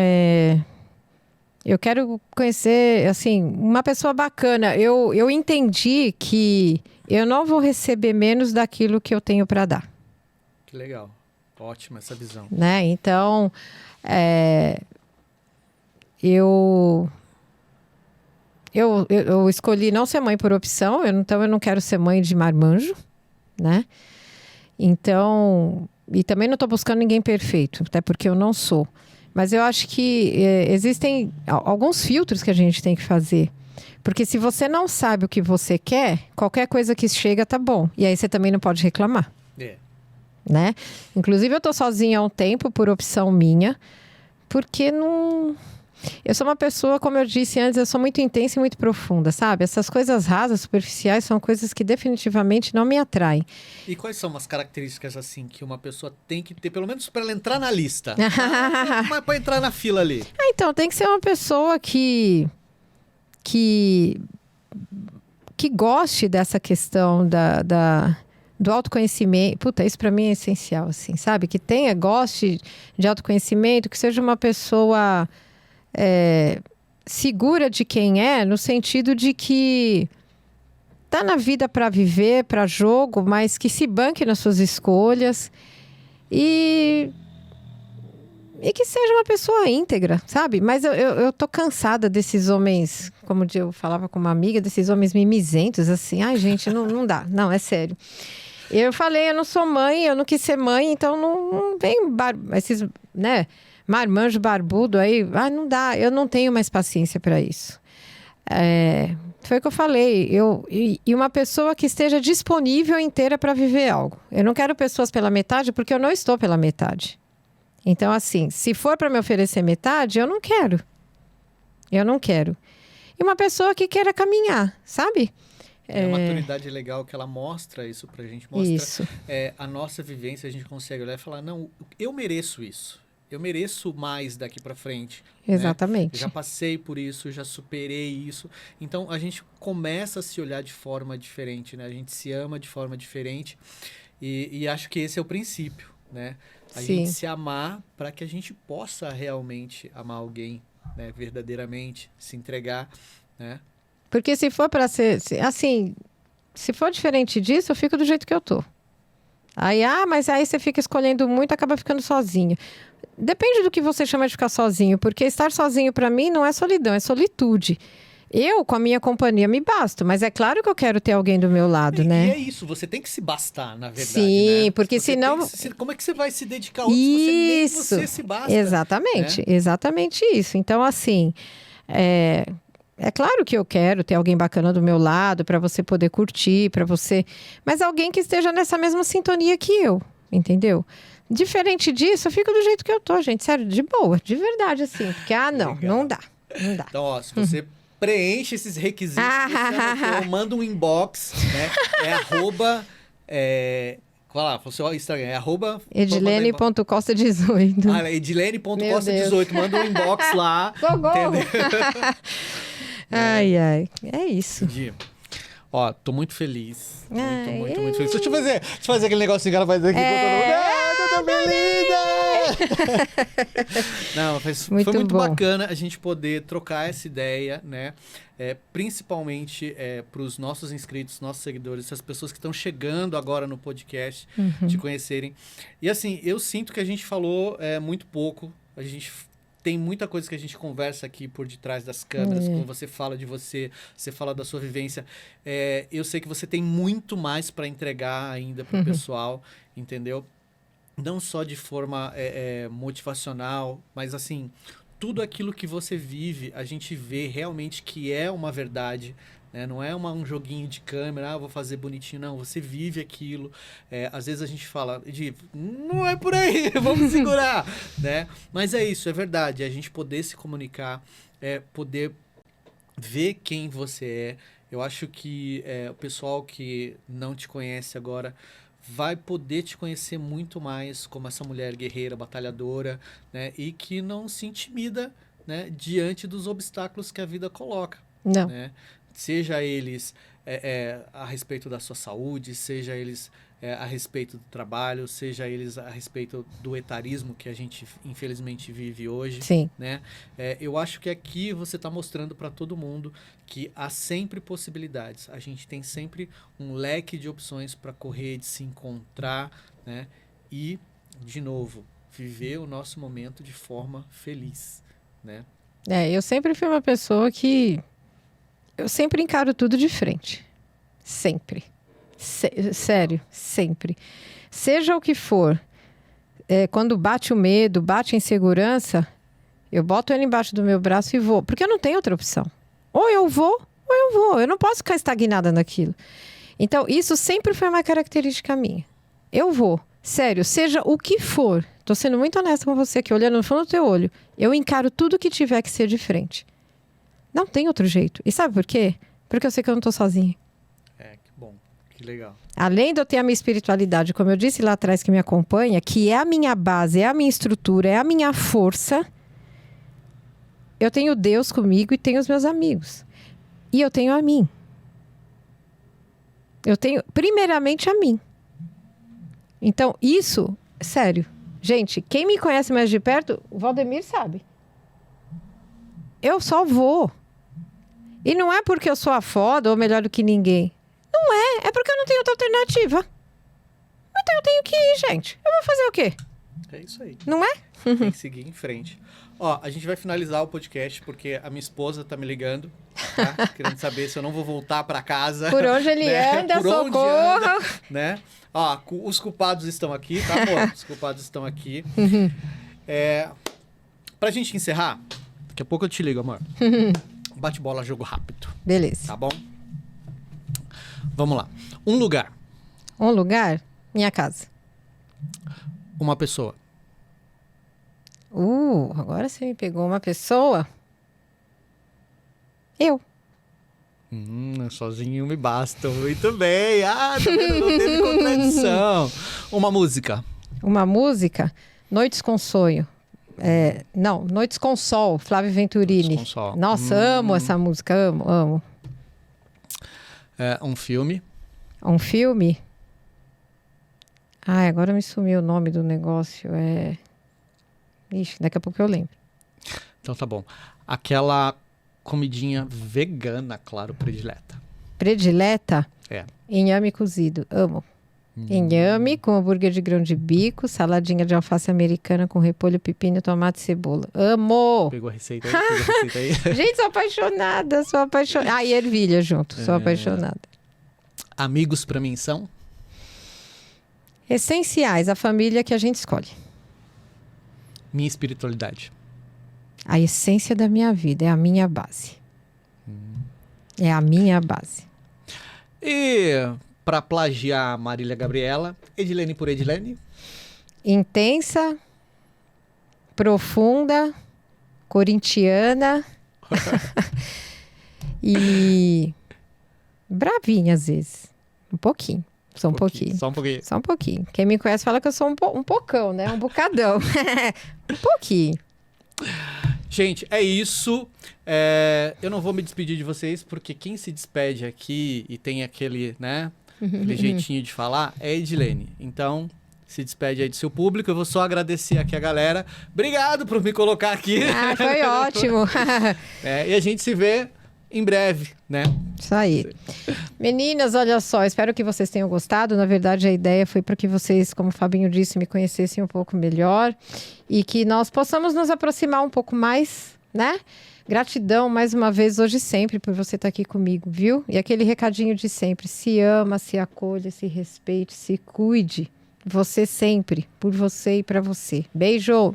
eu quero conhecer, assim, uma pessoa bacana. Eu entendi que eu não vou receber menos daquilo que eu tenho para dar. Que legal. Ótima essa visão. Né? Então, eu escolhi não ser mãe por opção, então eu não quero ser mãe de marmanjo, né? Então, e também não estou buscando ninguém perfeito, até porque eu não sou. Mas eu acho que existem alguns filtros que a gente tem que fazer. Porque se você não sabe o que você quer, qualquer coisa que chega tá bom. E aí você também não pode reclamar. Né? Inclusive eu tô sozinha há um tempo por opção minha, porque não... Eu sou uma pessoa, como eu disse antes, eu sou muito intensa e muito profunda, sabe? Essas coisas rasas, superficiais, são coisas que definitivamente não me atraem. E quais são as características, assim, que uma pessoa tem que ter, pelo menos para ela entrar na lista? Mas para entrar na fila ali? Então, tem que ser uma pessoa que goste dessa questão do autoconhecimento. Puta, isso para mim é essencial, assim, sabe? Que goste de autoconhecimento, que seja uma pessoa segura de quem é, no sentido de que tá na vida para viver, para jogo, mas que se banque nas suas escolhas e que seja uma pessoa íntegra, sabe? Mas eu tô cansada desses homens, como eu falava com uma amiga, desses homens mimizentos, assim. Ai, gente, não dá. Não, é sério. Eu falei, eu não sou mãe, eu não quis ser mãe, então não vem esses, né, marmanjo barbudo aí. Ah, não dá, eu não tenho mais paciência para isso. Foi o que eu falei. E uma pessoa que esteja disponível inteira para viver algo. Eu não quero pessoas pela metade, porque eu não estou pela metade. Então, assim, se for para me oferecer metade, eu não quero. Eu não quero. E uma pessoa que queira caminhar, sabe? A maturidade é legal que ela mostra isso pra gente. Mostra isso. A nossa vivência, a gente consegue olhar e falar, não, eu mereço isso. Eu mereço mais daqui pra frente. Exatamente. Né? Já passei por isso, já superei isso. Então, a gente começa a se olhar de forma diferente, né? A gente se ama de forma diferente. E acho que esse é o princípio, né? A gente se amar para que a gente possa realmente amar alguém, né? Verdadeiramente, se entregar, né? Porque se for para ser, assim, se for diferente disso, eu fico do jeito que eu tô. Aí, mas aí você fica escolhendo muito, acaba ficando sozinho. Depende do que você chama de ficar sozinho, porque estar sozinho para mim não é solidão, é solitude. Eu, com a minha companhia, me basto. Mas é claro que eu quero ter alguém do meu lado, né? E é isso, você tem que se bastar, na verdade, sim, né? porque senão... Como é que você vai se dedicar a outro se nem você se basta? Exatamente, né? Exatamente isso. Então, assim, é claro que eu quero ter alguém bacana do meu lado, para você poder curtir, para você... Mas alguém que esteja nessa mesma sintonia que eu, entendeu? Diferente disso, eu fico do jeito que eu tô, gente. Sério, de boa, de verdade, assim. Porque, não dá. Então, ó, se você... preenche esses requisitos, manda um inbox, né? Qual lá? O seu Instagram é Edilene.costa18. Edilene.costa18. Manda um inbox lá. Entendeu? Ai. É isso. Entendi. Ó, tô muito feliz. Muito feliz. Deixa eu fazer aquele negocinho que ela faz aqui com todo mundo. Tô feliz! Não, foi muito bacana a gente poder trocar essa ideia, né? Principalmente para os nossos inscritos, nossos seguidores, as pessoas que estão chegando agora no podcast, te conhecerem. E assim, eu sinto que a gente falou muito pouco. A gente tem muita coisa que a gente conversa aqui por detrás das câmeras, quando você fala de você fala da sua vivência. Eu sei que você tem muito mais para entregar ainda para o pessoal, entendeu? Não só de forma motivacional, mas assim, tudo aquilo que você vive, a gente vê realmente que é uma verdade, né? Não é um joguinho de câmera, vou fazer bonitinho, não. Você vive aquilo. Às vezes a gente fala, não é por aí, vamos segurar, né? Mas é isso, é verdade. A gente poder se comunicar, poder ver quem você é. Eu acho que o pessoal que não te conhece agora vai poder te conhecer muito mais como essa mulher guerreira, batalhadora, né? E que não se intimida, né? Diante dos obstáculos que a vida coloca. Não. Né? Seja eles a respeito da sua saúde, seja eles a respeito do trabalho, seja eles a respeito do etarismo que a gente infelizmente vive hoje. Sim. Né? Eu acho que aqui você está mostrando para todo mundo que há sempre possibilidades. A gente tem sempre um leque de opções para correr, de se encontrar, né? E, de novo, viver o nosso momento de forma feliz. Né? Eu sempre fui uma pessoa que... Eu sempre encaro tudo de frente. Sempre. Sério, sempre. Seja o que for, quando bate o medo, bate a insegurança, eu boto ele embaixo do meu braço e vou. Porque eu não tenho outra opção. Ou eu vou, ou eu vou. Eu não posso ficar estagnada naquilo. Então, isso sempre foi uma característica minha. Eu vou. Sério, seja o que for. Tô sendo muito honesta com você aqui, olhando no fundo do teu olho. Eu encaro tudo que tiver que ser de frente. Não tem outro jeito. E sabe por quê? Porque eu sei que eu não tô sozinha. Que bom. Que legal. Além de eu ter a minha espiritualidade, como eu disse lá atrás, que me acompanha, que é a minha base, é a minha estrutura, é a minha força, eu tenho Deus comigo e tenho os meus amigos. E eu tenho a mim. Eu tenho, primeiramente, a mim. Então, isso, sério. Gente, quem me conhece mais de perto, o Valdemir sabe. Eu só vou. E não é porque eu sou a foda ou melhor do que ninguém. Não é. É porque eu não tenho outra alternativa. Então eu tenho que ir, gente. Eu vou fazer o quê? É isso aí. Não é? Tem que seguir em frente. Ó, a gente vai finalizar o podcast porque a minha esposa tá me ligando, tá? Querendo saber se eu não vou voltar pra casa. Por onde ele anda, Por onde socorro. anda, né? Ó, os culpados estão aqui, tá, amor? Os culpados estão aqui. Pra gente encerrar, daqui a pouco eu te ligo, amor. Bate-bola, jogo rápido. Beleza. Tá bom? Vamos lá. Um lugar. Um lugar? Minha casa. Uma pessoa. Agora você me pegou uma pessoa. Eu. Sozinho me basta. Muito bem. Tá vendo? Não teve contradição. Uma música. Uma música? Noites com Sonho. Não, Noites com Sol, Flávio Venturini. Noites com Sol. Nossa, amo essa música, amo. Um filme. Um filme? Agora me sumiu o nome do negócio. Ixi, daqui a pouco eu lembro. Então tá bom. Aquela comidinha vegana, claro, predileta. Predileta? Inhame cozido, amo. Inhame com hambúrguer de grão de bico, saladinha de alface americana com repolho, pepino, tomate e cebola. Amo! Pegou a receita aí? Gente, sou apaixonada, e ervilha junto, sou apaixonada. Amigos pra mim são? Essenciais, a família que a gente escolhe. Minha espiritualidade. A essência da minha vida, é a minha base. É a minha base. E para plagiar a Marília Gabriela, Edilene por Edilene? Intensa, profunda, corintiana e bravinha às vezes. Um pouquinho. Só um pouquinho. Só um pouquinho. Só um pouquinho. Quem me conhece fala que eu sou um pocão, né? Um bocadão. Um pouquinho. Gente, é isso. Eu não vou me despedir de vocês, porque quem se despede aqui e tem aquele, né? Aquele jeitinho de falar é a Edilene. Então, se despede aí do seu público. Eu vou só agradecer aqui a galera. Obrigado por me colocar aqui. Foi ótimo. E a gente se vê em breve, né? Isso aí. Meninas, olha só, espero que vocês tenham gostado. Na verdade, a ideia foi para que vocês, como o Fabinho disse, me conhecessem um pouco melhor e que nós possamos nos aproximar um pouco mais, né? Gratidão, mais uma vez, hoje e sempre, por você estar aqui comigo, viu? E aquele recadinho de sempre, se ama, se acolha, se respeite, se cuide. Você sempre, por você e para você. Beijo!